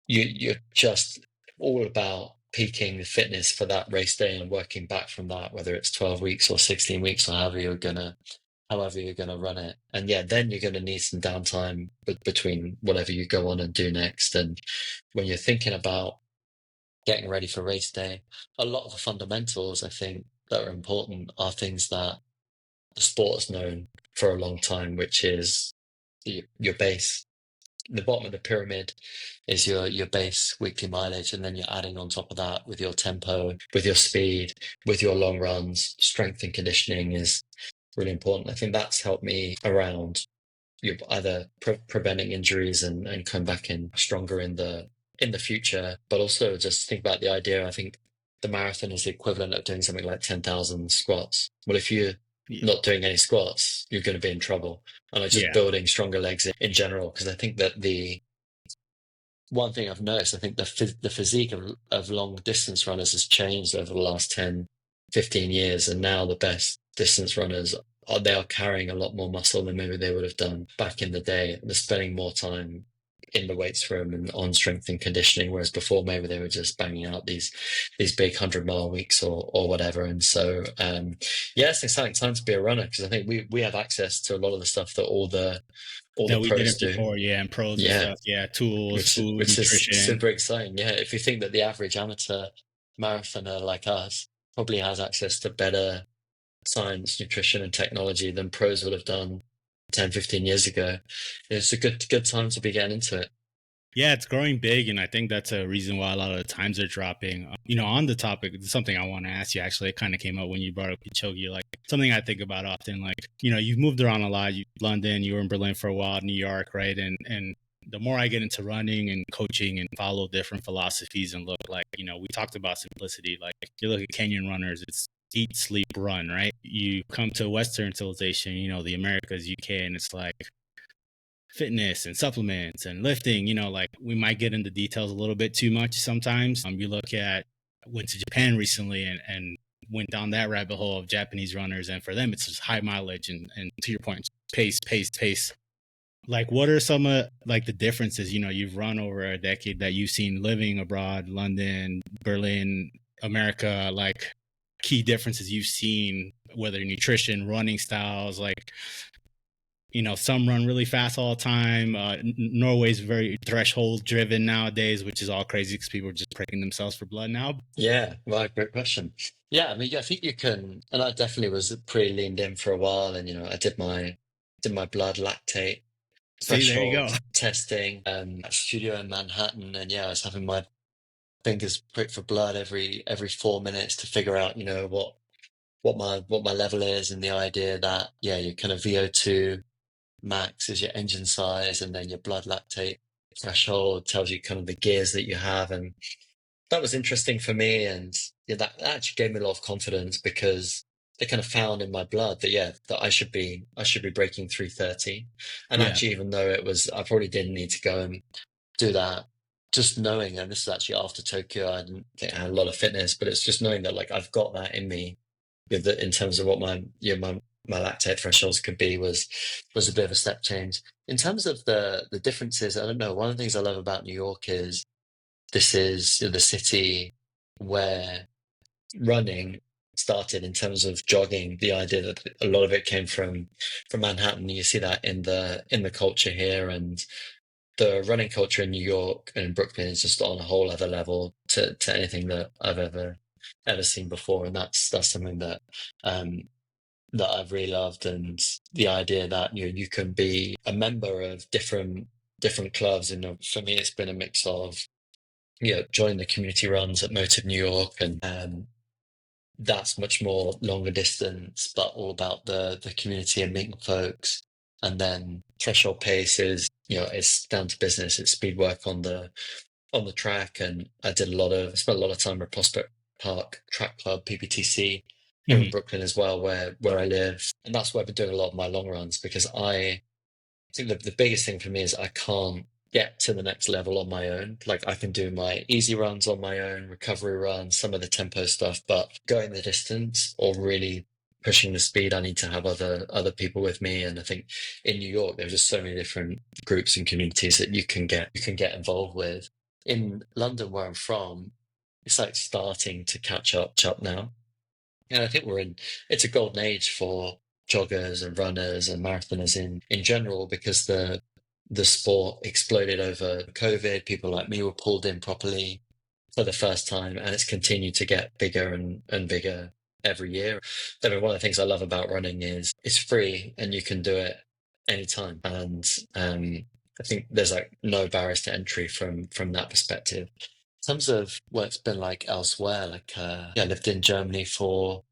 you're just all about peaking the fitness for that race day and working back from that, whether it's 12 weeks or 16 weeks, or however you're gonna run it. And yeah, then you're gonna need some downtime between whatever you go on and do next. And when you're thinking about getting ready for race day, a lot of the fundamentals I think that are important are things that the sport has known for a long time, which is your base. The bottom of the pyramid is your base weekly mileage, and then you're adding on top of that with your tempo, with your speed, with your long runs. Strength and conditioning is really important. I think that's helped me around you either preventing injuries and come back in stronger in the future, but also just think about the idea. I think the marathon is the equivalent of doing something like 10,000 squats. Well, if you're Yeah. not doing any squats, you're going to be in trouble. And I just Yeah. building stronger legs in general, because I think that the one thing I've noticed, I think the physique of long distance runners has changed over the last 10, 15 years. And now the best distance runners they are carrying a lot more muscle than maybe they would have done back in the day. They're spending more time in the weights room and on strength and conditioning, whereas before maybe they were just banging out these big 100-mile weeks or whatever. And so yeah, it's an exciting time to be a runner, because I think we have access to a lot of the stuff that all the That we did pros it do. before. Yeah, and pros and Yeah, stuff. Yeah, tools, food, which is nutrition. super exciting. Yeah, if you think that the average amateur marathoner like us probably has access to better science, nutrition, and technology than pros would have done 10, 15 years ago, it's a good time to be getting into it. Yeah, it's growing big, and I think that's a reason why a lot of the times are dropping. On the topic, something I want to ask you. Actually, it kind of came up when you brought up Kipchoge. Like something I think about often. Like you've moved around a lot. You London, you were in Berlin for a while, New York, right? And the more I get into running and coaching and follow different philosophies and look like we talked about simplicity. Like you look at Kenyan runners, it's eat, sleep, run, right? You come to Western civilization, the Americas, UK, and it's like fitness and supplements and lifting, like we might get into details a little bit too much sometimes. You look at, went to Japan recently and went down that rabbit hole of Japanese runners. And for them, it's just high mileage and to your point, pace, pace, pace. Like, what are some of like the differences, you've run over a decade that you've seen living abroad, London, Berlin, America, like key differences you've seen, whether nutrition, running styles, like some run really fast all the time. Norway's very threshold driven nowadays, which is all crazy because people are just pricking themselves for blood now. Yeah, right, great question. Yeah, I mean, yeah, I think you can, and I definitely was pretty leaned in for a while, and I did my blood lactate See, there you go. threshold testing at a studio in Manhattan, and yeah, I was having my fingers pricked for blood every 4 minutes to figure out, what my level is, and the idea that yeah, your kind of VO2 max is your engine size, and then your blood lactate threshold tells you kind of the gears that you have. And that was interesting for me. And yeah, that actually gave me a lot of confidence, because they kind of found in my blood that yeah, that I should be breaking 330. And Yeah. actually, even though I probably didn't need to go and do that, just knowing, and this is actually after Tokyo, I didn't think I had a lot of fitness, but it's just knowing that like I've got that in me, in terms of what my lactate thresholds could be, was a bit of a step change. In terms of the differences, I don't know. One of the things I love about New York is this is the city where running started in terms of jogging. The idea that a lot of it came from Manhattan. You see that in the culture here, and the running culture in New York and in Brooklyn is just on a whole other level to anything that I've ever seen before. And that's something um, that I've really loved. And the idea that you can be a member of different clubs. And for me, it's been a mix of, joining the community runs at Motive New York, and that's much more longer distance, but all about the community and meeting folks. And then Threshold Pace is, it's down to business. It's speed work on the track, and I spent a lot of time at Prospect Park Track Club, PPTC, here in Mhm. Brooklyn as well, where I live, and that's where I've been doing a lot of my long runs, because I think the biggest thing for me is I can't get to the next level on my own. Like, I can do my easy runs on my own, recovery runs, some of the tempo stuff, but going the distance or really pushing the speed, I need to have other people with me. And I think in New York, there's just so many different groups and communities that you can get involved with. In London, where I'm from, it's like starting to catch up now. And I think it's a golden age for joggers and runners and marathoners in general, because the sport exploded over COVID. People like me were pulled in properly for the first time, and it's continued to get bigger and bigger every year. I mean, one of the things I love about running is it's free and you can do it anytime. And I think there's like no barriers to entry from that perspective. In terms of what it's been like elsewhere, like I lived in Germany for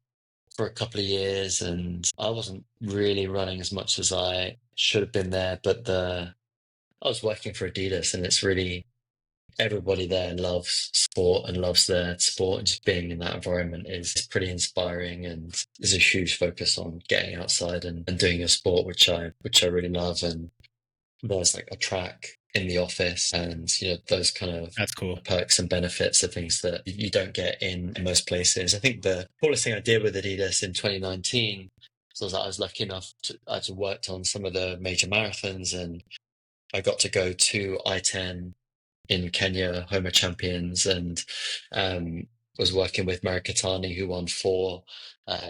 a couple of years, and I wasn't really running as much as I should have been there. But I was working for Adidas, and it's really everybody there loves sport and loves their sport, and just being in that environment is pretty inspiring. And there's a huge focus on getting outside and doing your sport, which I really love. And there's like a track in the office, and those kind of That's cool. perks and benefits are things that you don't get in most places. I think the coolest thing I did with Adidas in 2019 was that I was lucky enough to I actually worked on some of the major marathons, and I got to go to I-10 in Kenya, Homa Champions, and was working with Mary Katani, who won four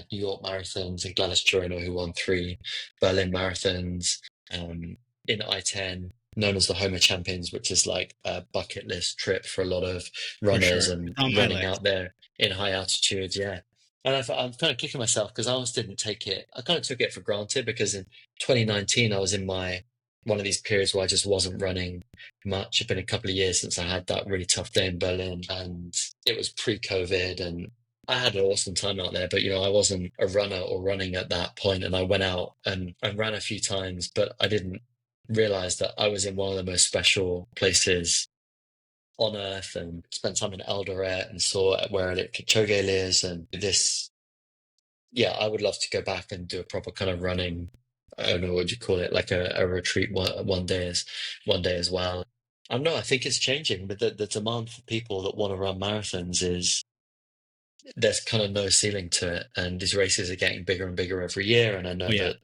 New York marathons, and Gladys Jorno, who won three Berlin marathons, in I-10, known as the Homa Champions, which is like a bucket list trip for a lot of For runners, sure. and It's on my running list. out there in high altitude. Yeah. And I'm kind of kicking myself because I almost didn't take it. I kind of took it for granted, because in 2019 I was in my one of these periods where I just wasn't running much. It'd been a couple of years since I had that really tough day in Berlin, and it was pre-COVID, and I had an awesome time out there. But I wasn't a runner or running at that point, and I went out and ran a few times, but I didn't realize that I was in one of the most special places on earth, and spent time in Eldoret and saw where Kipchoge lives, and this, yeah, I would love to go back and do a proper kind of running. I don't know what you call it, like a retreat one day as well. I don't know. I think it's changing, but the demand for people that want to run marathons is there's kind of no ceiling to it, and these races are getting bigger and bigger every year. And I Oh know yeah. that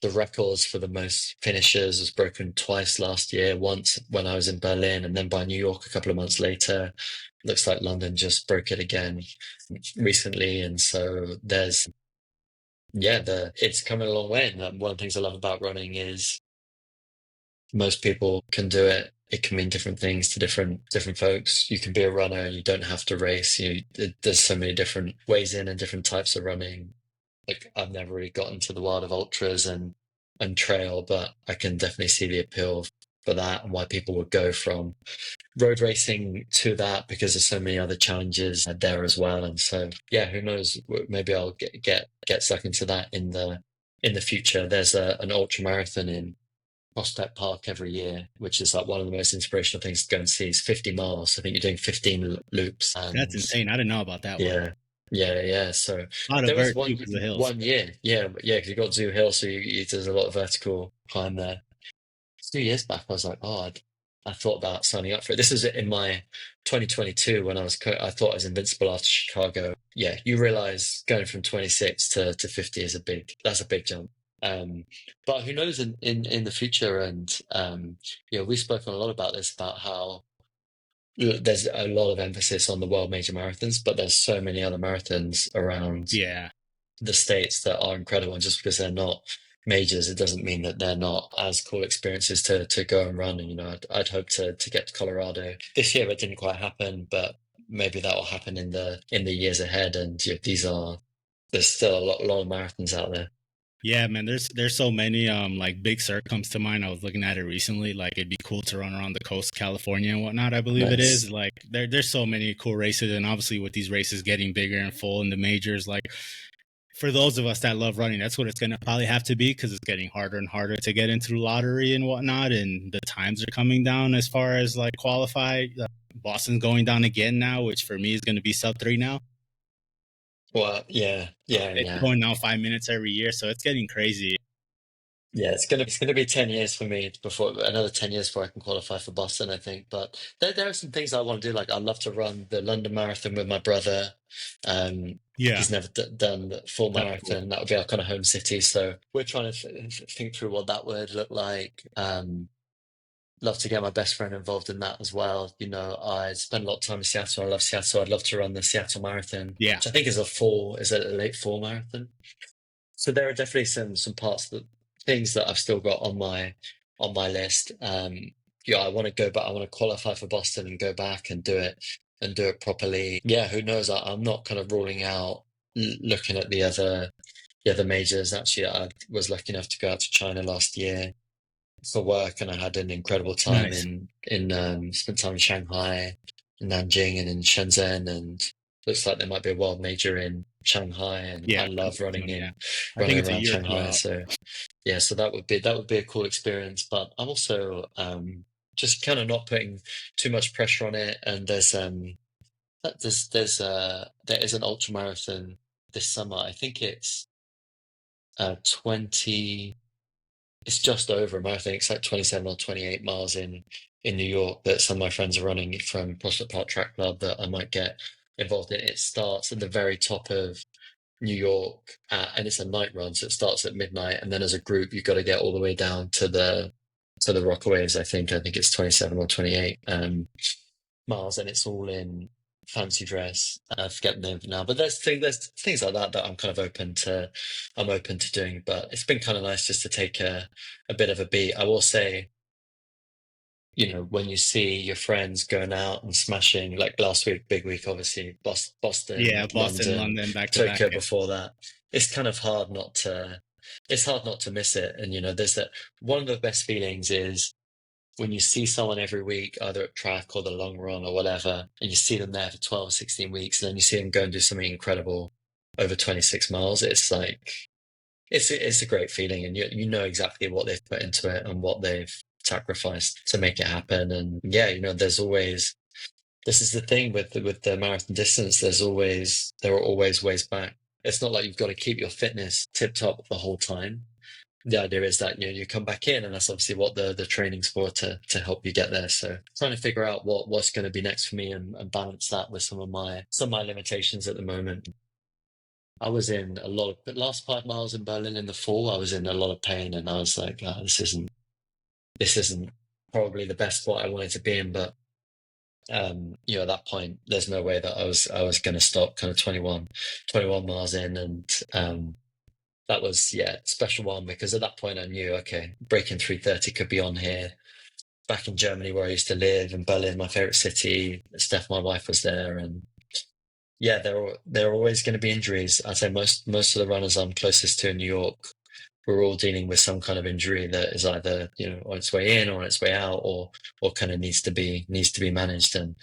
the records for the most finishes was broken twice last year, once when I was in Berlin, and then by New York a couple of months later. Looks like London just broke it again recently, and so it's coming a long way. And one of the things I love about running is most people can do it. It can mean different things to different folks. You can be a runner and you don't have to race. There's so many different ways in and different types of running. Like, I've never really gotten to the world of ultras and trail, but I can definitely see the appeal for that, and why people would go from road racing to that, because there's so many other challenges there as well. And so, yeah, who knows? Maybe I'll get stuck into that in the future. There's an ultra marathon in Prospect Park every year, which is like one of the most inspirational things to go and see. It's 50 miles. I think you're doing 15 loops, That's and insane. I didn't know about that one. yeah, yeah, yeah. So A lot of there was vert one too because of the hills. one year, yeah, yeah, because you got Zoo Hill, so there's a lot of vertical climb there. 2 years back, I was like, oh, I thought about signing up for it. This is in my 2022 when I thought I was invincible after Chicago. Yeah, you realize going from 26 to 50 that's a big jump. But who knows in the future? And we've spoken a lot about this, about how there's a lot of emphasis on the world major marathons, but there's so many other marathons around Yeah. the States that are incredible. And just because they're not majors, it doesn't mean that they're not as cool experiences to go and run. And I'd hope to get to Colorado this year. It didn't quite happen, but maybe that will happen in the years ahead. And there's still a lot of marathons out there. Yeah, man, there's so many like Big Sur comes to mind. I was looking at it recently. Like it'd be cool to run around the coast, California and whatnot, I believe it Nice. is. Like there's so many cool races, and obviously with these races getting bigger and full in the majors, like for those of us that love running, that's what it's gonna probably have to be because it's getting harder and harder to get into the lottery and whatnot, and the times are coming down as far as like qualify. Boston's going down again now, which for me is going to be sub 3 now. Well, yeah, yeah, It's yeah. going down 5 minutes every year, so it's getting crazy. Yeah, it's gonna be 10 years for me before another 10 years before I can qualify for Boston, I think. But there are some things I want to do. Like I'd love to run the London Marathon with my brother. Yeah, He's never done the full that's cool. marathon. That would be our kind of home city. So we're trying to think through what that would look like. Love to get my best friend involved in that as well. You know, I spend a lot of time in Seattle. I love Seattle. I'd love to run the Seattle Marathon, Yeah, which I think is a late fall marathon. So there are definitely some parts that things that I've still got on my list. Yeah, I want to go back. I want to qualify for Boston and go back and do it properly. Yeah, who knows? I'm not kind of ruling out looking at the other majors. Actually, I was lucky enough to go out to China last year for work, and I had an incredible time nice. in spent time in Shanghai, in Nanjing, and in Shenzhen, and looks like there might be a world major in Shanghai, and Yeah, I love coming soon, yeah. I think running it's a around year or two Shanghai. out. So yeah, so that would be a cool experience. But I'm also just kind of not putting too much pressure on it. And there is an ultra marathon this summer. I think it's 20. It's just over a marathon. It's like 27 or 28 miles in New York that some of my friends are running from Prospect Park Track Club that I might get involved in. It starts at the very top of New York, and it's a night run, so it starts at midnight, and then as a group, you've got to get all the way down to the Rockaways. I think it's 27 or 28 miles, and it's all in fancy dress. I forget the name of it now, but there's things like that that I'm open to doing. But it's been kind of nice just to take a bit of a beat. I will say, you know, when you see your friends going out and smashing, like last week, big week, obviously, Boston, Yeah, Boston, London, London, back to back. Tokyo Yeah, before that, it's kind of it's hard not to miss it. And, you know, there's that one of the best feelings is when you see someone every week, either at track or the long run or whatever, and you see them there for 12 or 16 weeks, and then you see them go and do something incredible over 26 miles, it's like, it's a great feeling, and you know exactly what they've put into it and what they've sacrificed to make it happen. And yeah, you know, this is the thing with with the marathon distance. There are always ways back. It's not like you've got to keep your fitness tip top the whole time. The idea is that, you know, you come back in, and that's obviously what the training's for, to help you get there. So trying to figure out what's going to be next for me, and balance that with some of my limitations at the moment. I was in a lot of the last 5 miles in Berlin in the fall. I was in a lot of pain, and I was like, "Ah, this isn't probably the best spot I wanted to be in." But you know, at that point, there's no way that I was going to stop. Kind of 21 miles in, and that was, yeah, special one, because at that point I knew, okay, breaking 3:30 could be on here. Back in Germany where I used to live, in Berlin, my favorite city. Steph, my wife, was there, and yeah, there are always going to be injuries. I'd say most of the runners I'm closest to in New York, we're all dealing with some kind of injury that is either, you know, on its way in or on its way out, or kind of needs to be managed. And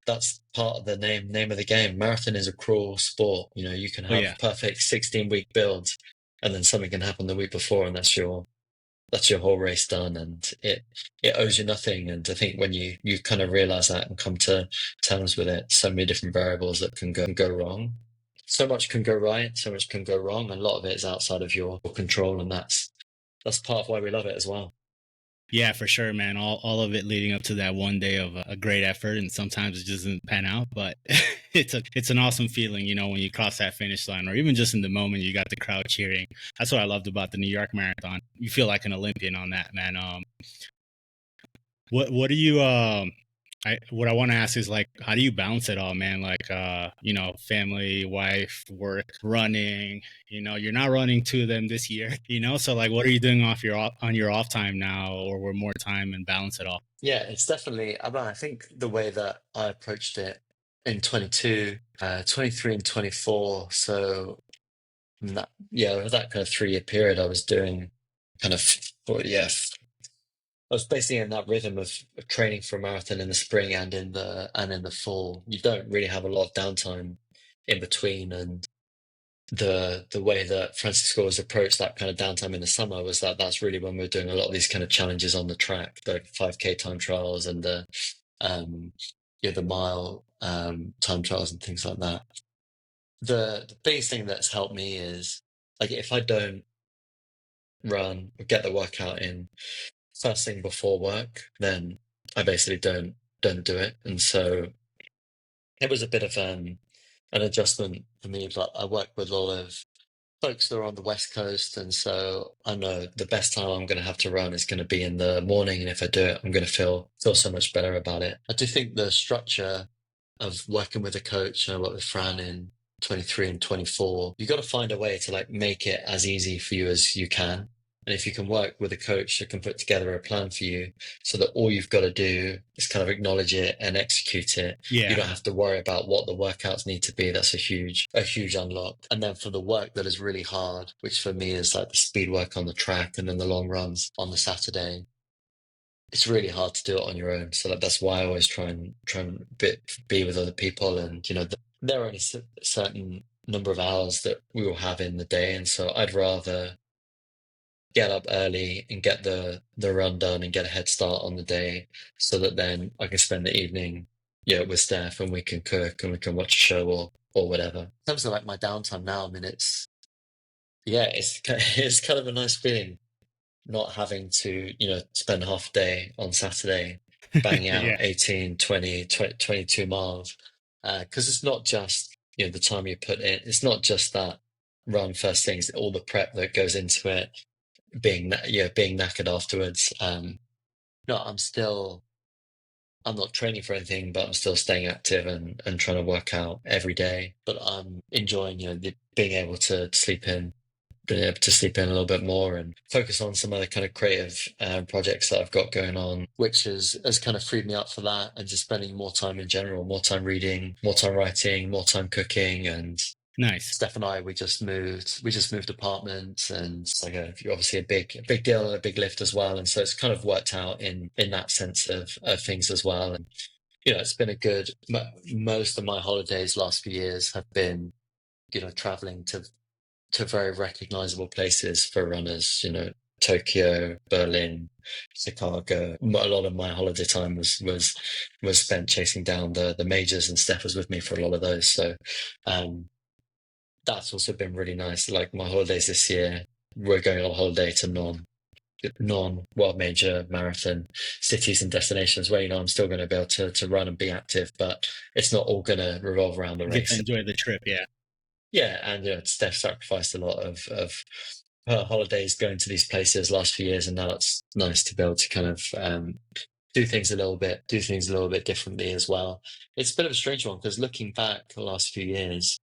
that's part of the name of the game. Marathon is a cruel sport. You know, you can oh have yeah, perfect 16-week builds, and then something can happen the week before, and that's your whole race done, and it owes you nothing. And I think when you kind of realize that and come to terms with it, so many different variables that can go wrong. So much can go right, so much can go wrong, and a lot of it is outside of your control, and that's part of why we love it as well. yeah, for sure, man. All of it leading up to that one day of a great effort, and sometimes it just doesn't pan out, but it's an awesome feeling, you know, when you cross that finish line, or even just in the moment you got the crowd cheering. That's what I loved about the New York Marathon. You feel like an Olympian on that, man. What do you what I want to ask is like, how do you balance it all, man? Like, you know, family, wife, work, running. You know, you're not running two of them this year. You know, so like, what are you doing on your off time now, or with more time and balance it all? Yeah, it's definitely, I think the way that I approached it in 22, 23 and 24. So And over that kind of 3 year period, I was doing kind of, well, yeah, I was basically in that rhythm of training for a marathon in the spring and in the fall. You don't really have a lot of downtime in between, and the way that Francisco has approached that kind of downtime in the summer was that that's really when we're doing a lot of these kind of challenges on the track, the 5K time trials and um the mile time trials and things like that. The biggest thing that's helped me is, like, if I don't run or get the workout in first thing before work, then I basically don't do it. And so it was a bit of an adjustment for me, but I work with a lot of folks that are on the West Coast, and so I know the best time I'm going to have to run is going to be in the morning, and if I do it, I'm going to feel so much better about it. I do think the structure of working with a coach, I worked with Fran in 23 and 24, you got to find a way to like make it as easy for you as you can. And if you can work with a coach that can put together a plan for you so that all you've got to do is kind of acknowledge it and execute it, you Yeah. don't have to worry about what the workouts need to be. That's a huge unlock. And then for the work that is really hard, which for me is like the speed work on the track and then the long runs on the Saturday, it's really hard to do it on your own. So that's why I always try and be with other people. And there are only a certain number of hours that we will have in the day, and so I'd rather get up early and get the run done and get a head start on the day, so that then I can spend the evening, with Steph, and we can cook and we can watch a show or whatever. In terms of like my downtime now, I mean, it's kind of a nice feeling not having to, spend half a day on Saturday banging out Yeah. 18, 20, 22 miles. Because it's not just, the time you put in, it's not just that run first things, all the prep that goes into it, being knackered afterwards. No, I'm not training for anything, but I'm still staying active and trying to work out every day. But I'm enjoying, being able to sleep in, been able to sleep in a little bit more and focus on some other kind of creative projects that I've got going on, which has kind of freed me up for that, and just spending more time in general, more time reading, more time writing, more time cooking. And Nice. Steph and I, we just moved apartments, and it's like obviously a big deal and a big lift as well. And so it's kind of worked out in that sense of things as well. And it's been a good, most of my holidays last few years have been, traveling to very recognizable places for runners, Tokyo, Berlin, Chicago. A lot of my holiday time was spent chasing down the majors, and Steph was with me for a lot of those. So um, that's also been really nice. Like my holidays this year, we're going on holiday to non world major marathon cities and destinations where I'm still going to be able to run and be active, but it's not all going to revolve around the Get to race. enjoy the trip. Yeah. Yeah, and Steph sacrificed a lot of her holidays going to these places last few years, and now it's nice to be able to kind of do things a little bit differently as well. It's a bit of a strange one because looking back the last few years,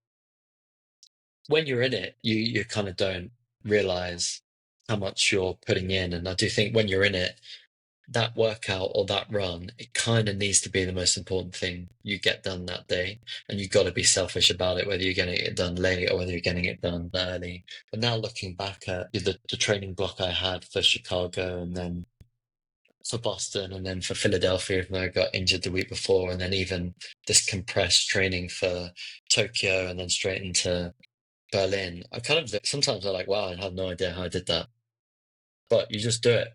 when you're in it, you kind of don't realize how much you're putting in, and I do think when you're in it, that workout or that run, it kind of needs to be the most important thing you get done that day. And you've got to be selfish about it, whether you're getting it done late or whether you're getting it done early. But now looking back at the training block I had for Chicago and then for Boston and then for Philadelphia, even though I got injured the week before, and then even this compressed training for Tokyo and then straight into Berlin, I kind of sometimes I'm like, wow, I have no idea how I did that. But you just do it.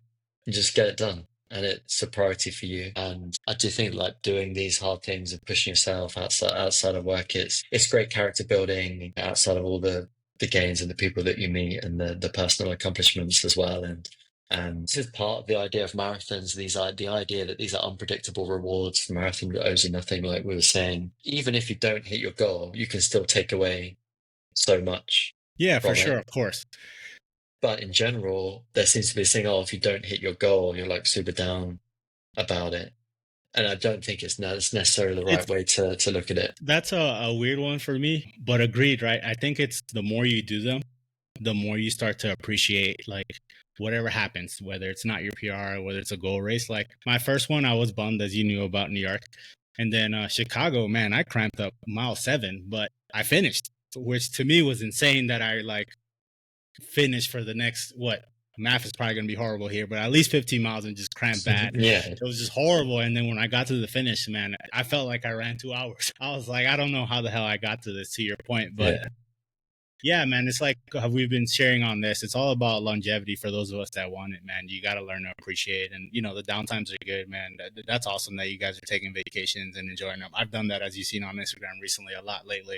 You just get it done. And it's a priority for you. And I do think like doing these hard things and pushing yourself outside of work, it's great character building outside of all the gains and the people that you meet and the personal accomplishments as well. And this is part of the idea of marathons. The idea that these are unpredictable rewards. The marathon owes you nothing, like we were saying. Even if you don't hit your goal, you can still take away so much Yeah, for from sure. it. Of course. But in general, there seems to be a thing, oh, if you don't hit your goal, you're like super down about it. And I don't think it's necessarily the It's right way to look at it. That's a weird one for me, but agreed, right? I think it's the more you do them, the more you start to appreciate like whatever happens, whether it's not your PR, whether it's a goal race. Like my first one, I was bummed, as you knew, about New York. And then Chicago, man, I cramped up mile 7, but I finished. which to me was insane that I like finished for the next what math is probably going to be horrible here, but at least 15 miles and just cramped bad. Yeah, It was just horrible. And then when I got to the finish, man, I felt like I ran 2 hours. I was like, I don't know how the hell I got to this, to your point, but yeah. yeah, man, it's like we've been sharing on this. It's all about longevity for those of us that want it, man. You got to learn to appreciate, and you know the downtimes are good, man. That's awesome that you guys are taking vacations and enjoying them. I've done that, as you've seen on Instagram recently, a lot lately.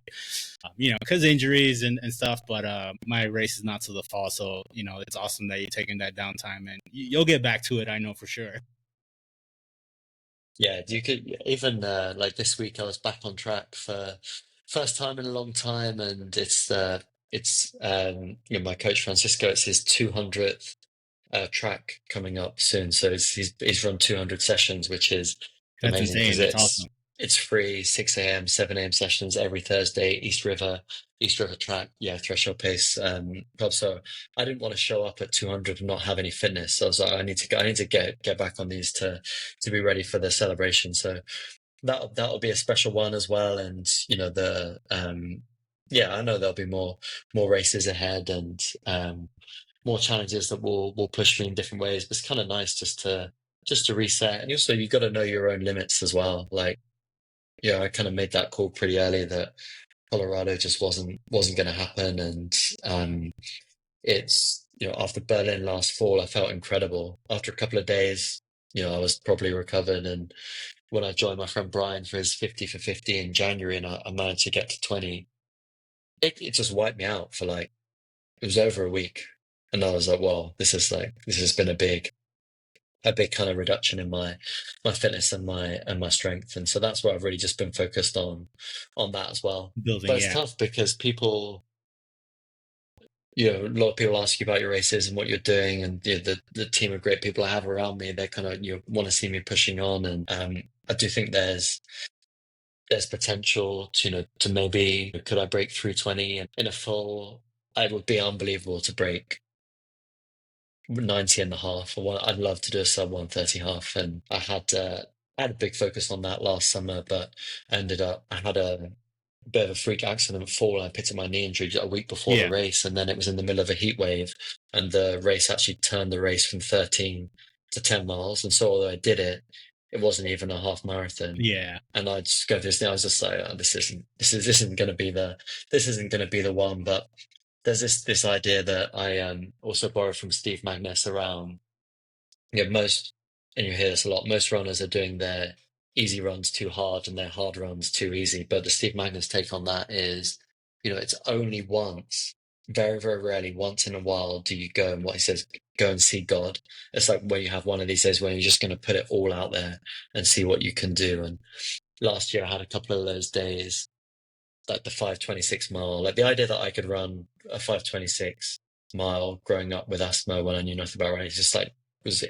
You know, because injuries and stuff. But my race is not to the fall, so you know it's awesome that you're taking that downtime, and you'll get back to it. I know for sure. Yeah, you could even like this week I was back on track for first time in a long time, and it's you know, my coach Francisco, it's his 200th track coming up soon. So he's run 200 sessions, which is That's amazing insane. because That's awesome. it's free 6 a.m., 7 a.m. sessions every Thursday, East River track, yeah, threshold pace club. So I didn't want to show up at 200 and not have any fitness. So I was like, I need to get back on these to be ready for the celebration. So that'll be a special one as well. And you know yeah, I know there'll be more races ahead and more challenges that will push me in different ways. But it's kind of nice just to reset. And also you got to know your own limits as well. Like, yeah, I kind of made that call pretty early that Colorado just wasn't going to happen. And it's, you know, after Berlin last fall, I felt incredible. After a couple of days, you know, I was probably recovered. And when I joined my friend Brian for his 50 for 50 in January, and I managed to get to 20, it just wiped me out for like, it was over a week. And I was like, well, this has been a big kind of reduction in my fitness and my strength. And so that's where I've really just been focused on that as well. Building, But it's yeah. tough because people, you know, a lot of people ask you about your races and what you're doing, and you know, the team of great people I have around me, they kind of, you know, want to see me pushing on. And I do think there's potential to, you know, to maybe could I break through 20 and in a full, it would be unbelievable to break 90 and a half. Or I'd love to do a sub 130 half. And I had a big focus on that last summer, but I had a bit of a freak accident fall. I picked up my knee injury a week before the Yeah. race, and then it was in the middle of a heat wave, and the race actually turned the race from 13 to 10 miles. And so although I did it, it wasn't even a half marathon. Yeah. And I just go this thing, I was just like, oh, this isn't going to be this isn't going to be the one. But there's this idea that I also borrowed from Steve Magnus around, you know, and you hear this a lot, most runners are doing their easy runs too hard and their hard runs too easy. But the Steve Magnus take on that is, you know, it's only once, very, very rarely, once in a while do you go and what he says, go and see God. It's like when you have one of these days where you're just going to put it all out there and see what you can do. And last year I had a couple of those days, like the 5:26 mile, like the idea that I could run a 5:26 mile growing up with asthma when I knew nothing about running, it's just like was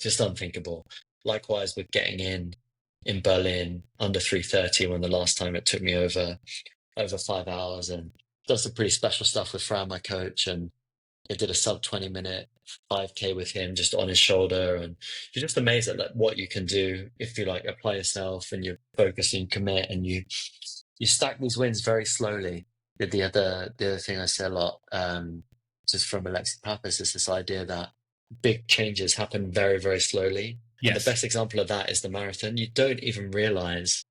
just unthinkable. Likewise with getting in Berlin under 3:30 when the last time it took me over 5 hours, and done some pretty special stuff with Fran, my coach, and I did a sub 20-minute 5K with him just on his shoulder. And you're just amazed at like what you can do if you like apply yourself and you focus and you commit and you stack these wins very slowly. The other thing I say a lot, just from Alexi Pappas, is this idea that big changes happen very, very slowly. And the Yes. best example of that is the marathon. You don't even realize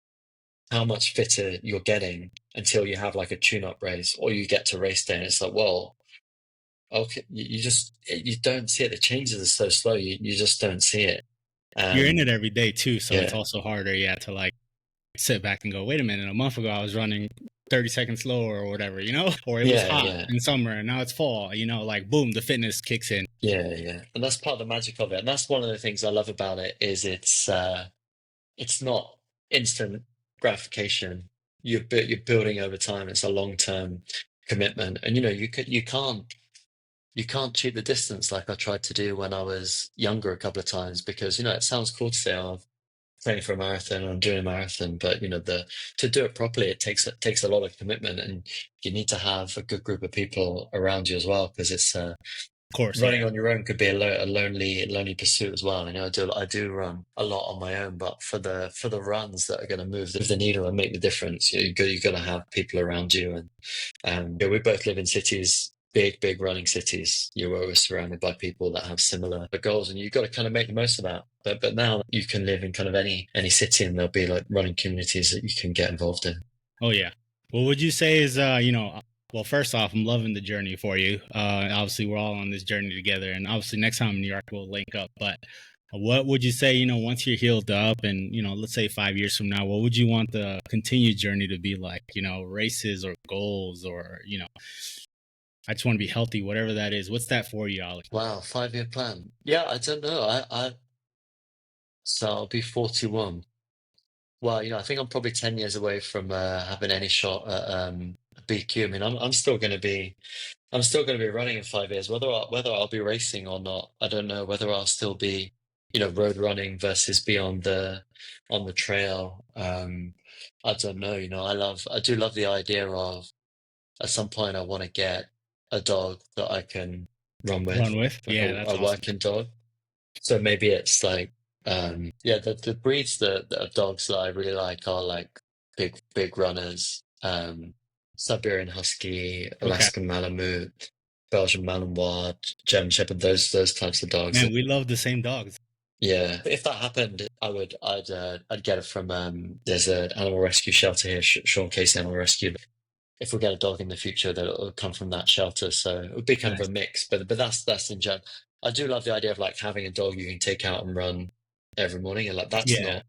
how much fitter you're getting until you have like a tune-up race or you get to race day and it's like, well, okay, you don't see it. The changes are so slow. You just don't see it. You're in it Um, every day too, so it's yeah, also harder, yeah, to like sit back and go, wait a minute, a month ago I was running 30 seconds slower or whatever, you know, or it was yeah, hot yeah. in summer and now it's fall, you know, like boom, the fitness kicks in. Yeah, yeah, and that's part of the magic of it. And that's one of the things I love about it is it's not instant gratification. You're building over time. It's a long-term commitment, and you know you can't cheat the distance like I tried to do when I was younger a couple of times because you know it sounds cool to say oh, I'm training for a marathon or I'm doing a marathon, but you know the to do it properly it takes a lot of commitment, and you need to have a good group of people around you as well because Of course, running yeah. on your own could be a lonely pursuit as well. I do run a lot on my own, but for the runs that are going to move the needle and make the difference, you got to have people around you. And we both live in cities, big running cities. You're always surrounded by people that have similar goals, and you've got to kind of make the most of that. But now you can live in kind of any city, and there'll be like running communities that you can get involved in. Oh yeah. What would you say is well, first off, I'm loving the journey for you. Obviously we're all on this journey together, and obviously next time in New York we'll link up. But what would you say, once you're healed up and, let's say 5 years from now, what would you want the continued journey to be like? Races or goals or, I just want to be healthy, whatever that is. What's that for you, Ollie? Wow, 5-year plan. Yeah, I don't know. So I'll be 41. Well, I think I'm probably 10 years away from having any shot at BQ. I mean, I'm still going to be running in 5 years. Whether I'll be racing or not, I don't know. Whether I'll still be, road running versus be on the trail. I don't know. I do love the idea of at some point I want to get a dog that I can run Run with, with? like Yeah, a that's awesome. working dog. So maybe it's like, yeah, the breeds that of dogs that I really like are like big runners, Siberian Husky, Okay. Alaskan Malamute, Belgian Malinois, German Shepherd, those types of dogs. Man, we love the same dogs. Yeah, if that happened, I'd get it from there's an animal rescue shelter here, Sean Casey Animal Rescue. If we get a dog in the future, that it'll come from that shelter. So it would be kind of Nice. a mix, but that's in general. I do love the idea of like having a dog you can take out and run every morning, and like that's Yeah, not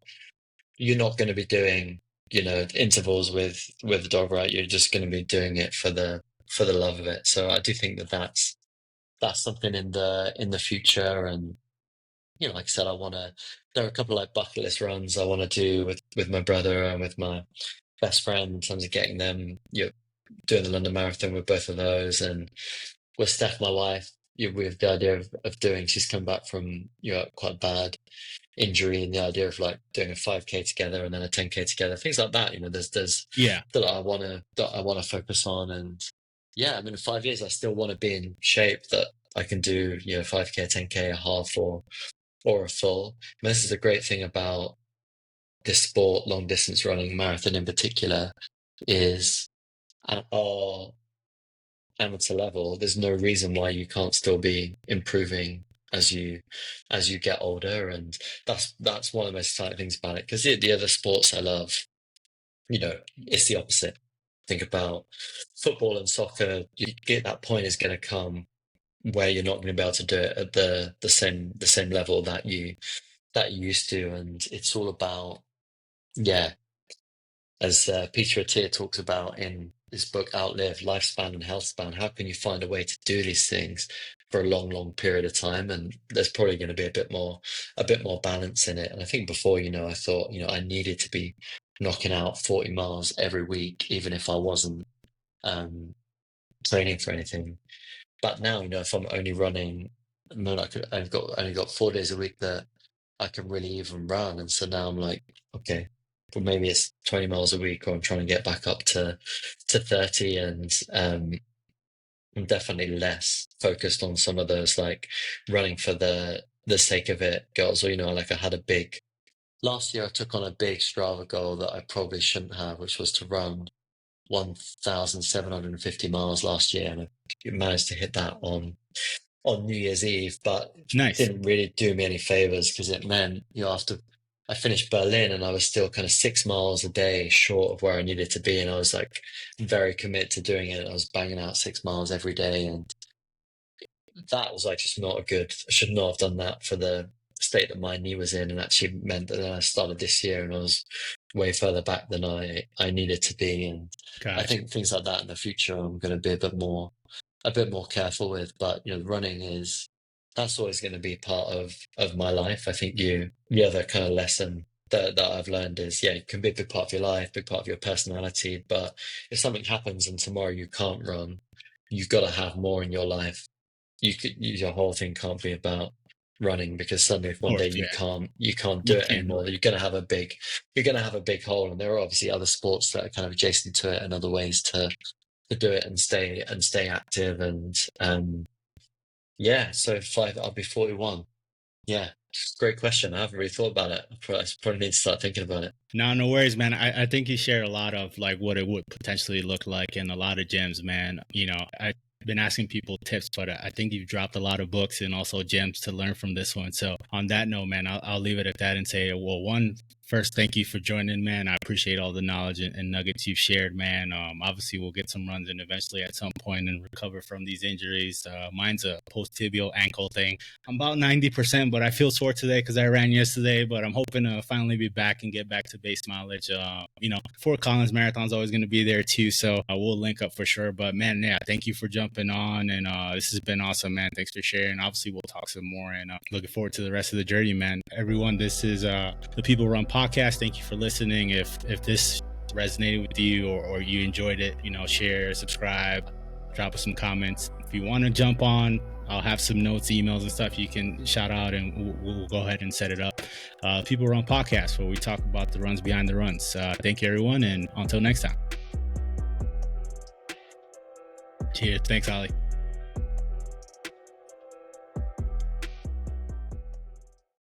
you're not going to be doing intervals with the dog, right? You're just going to be doing it for the love of it. So I do think that that's something in the future, and like I said, there are a couple of like bucket list runs I want to do with my brother and with my best friend in terms of getting them, doing the London Marathon with both of those, and with Steph, my wife, with the idea of doing. She's come back from quite bad injury, and the idea of like doing a 5K together and then a 10K together, things like that. There's yeah, that I want to focus on, and yeah, I mean, in 5 years, I still want to be in shape that I can do 5K, 10K, a half, or a full. And this is a great thing about this sport, long distance running, marathon in particular, is at our amateur level, there's no reason why you can't still be improving as you get older, and that's one of the most exciting things about it. Because the other sports I love, it's the opposite. Think about football and soccer. You get that point is going to come where you're not going to be able to do it at the same level that you used to, and it's all about, yeah, as Peter Attia talks about in his book Outlive, Lifespan and Health Span. How can you find a way to do these things for a long period of time? And there's probably going to be a bit more balance in it. And I think before, I thought, I needed to be knocking out 40 miles every week, even if I wasn't um, training for anything. But now, if I'm only running, no, I've only got 4 days a week that I can really even run. And so now I'm like, okay, well, maybe it's 20 miles a week, or I'm trying to get back up to 30, and I'm definitely less focused on some of those like running for the sake of it goals. Or, like I had a big last year, I took on a big Strava goal that I probably shouldn't have, which was to run 1,750 miles last year, and I managed to hit that on New Year's Eve, but it nice. didn't really do me any favors because it meant, after I finished Berlin and I was still kind of 6 miles a day short of where I needed to be. And I was like very committed to doing it. I was banging out 6 miles every day. And that was like just not I should not have done that for the state that my knee was in. And actually meant that then I started this year and I was way further back than I needed to be. And I Gotcha. think things like that in the future, I'm going to be a bit more careful with. But running that's always going to be part of my life. I think the other kind of lesson that I've learned is, yeah, it can be a big part of your life, big part of your personality. But if something happens and tomorrow you can't run, you've got to have more in your life. Your whole thing can't be about running, because suddenly if Of one day course, you yeah. can't do You it can't do anymore, it. you're going to have a big hole. And there are obviously other sports that are kind of adjacent to it and other ways to do it and stay active, and Yeah, so five, I'll be 41. Yeah, great question. I haven't really thought about it. I probably need to start thinking about it. No, no worries, man. I think you share a lot of like what it would potentially look like in a lot of gems, man. I've been asking people tips, but I think you've dropped a lot of books and also gems to learn from this one. So on that note, man, I'll leave it at that and say, well, first, thank you for joining, man. I appreciate all the knowledge and nuggets you've shared, man. Obviously, we'll get some runs in eventually at some point and recover from these injuries. Mine's a post-tibial ankle thing. I'm about 90%, but I feel sore today because I ran yesterday, but I'm hoping to finally be back and get back to base mileage. Fort Collins Marathon's always going to be there too, so we'll link up for sure. But man, yeah, thank you for jumping on, and this has been awesome, man. Thanks for sharing. Obviously, we'll talk some more, and looking forward to the rest of the journey, man. Everyone, this is the People Run Podcast. Thank you for listening. If this resonated with you or you enjoyed it, share, subscribe, drop us some comments. If you want to jump on, I'll have some notes, emails, and stuff you can shout out, and we'll go ahead and set it up. People Run Podcast, where we talk about the runs behind the runs. Thank you, everyone, and until next time. Cheers. Thanks, Ollie.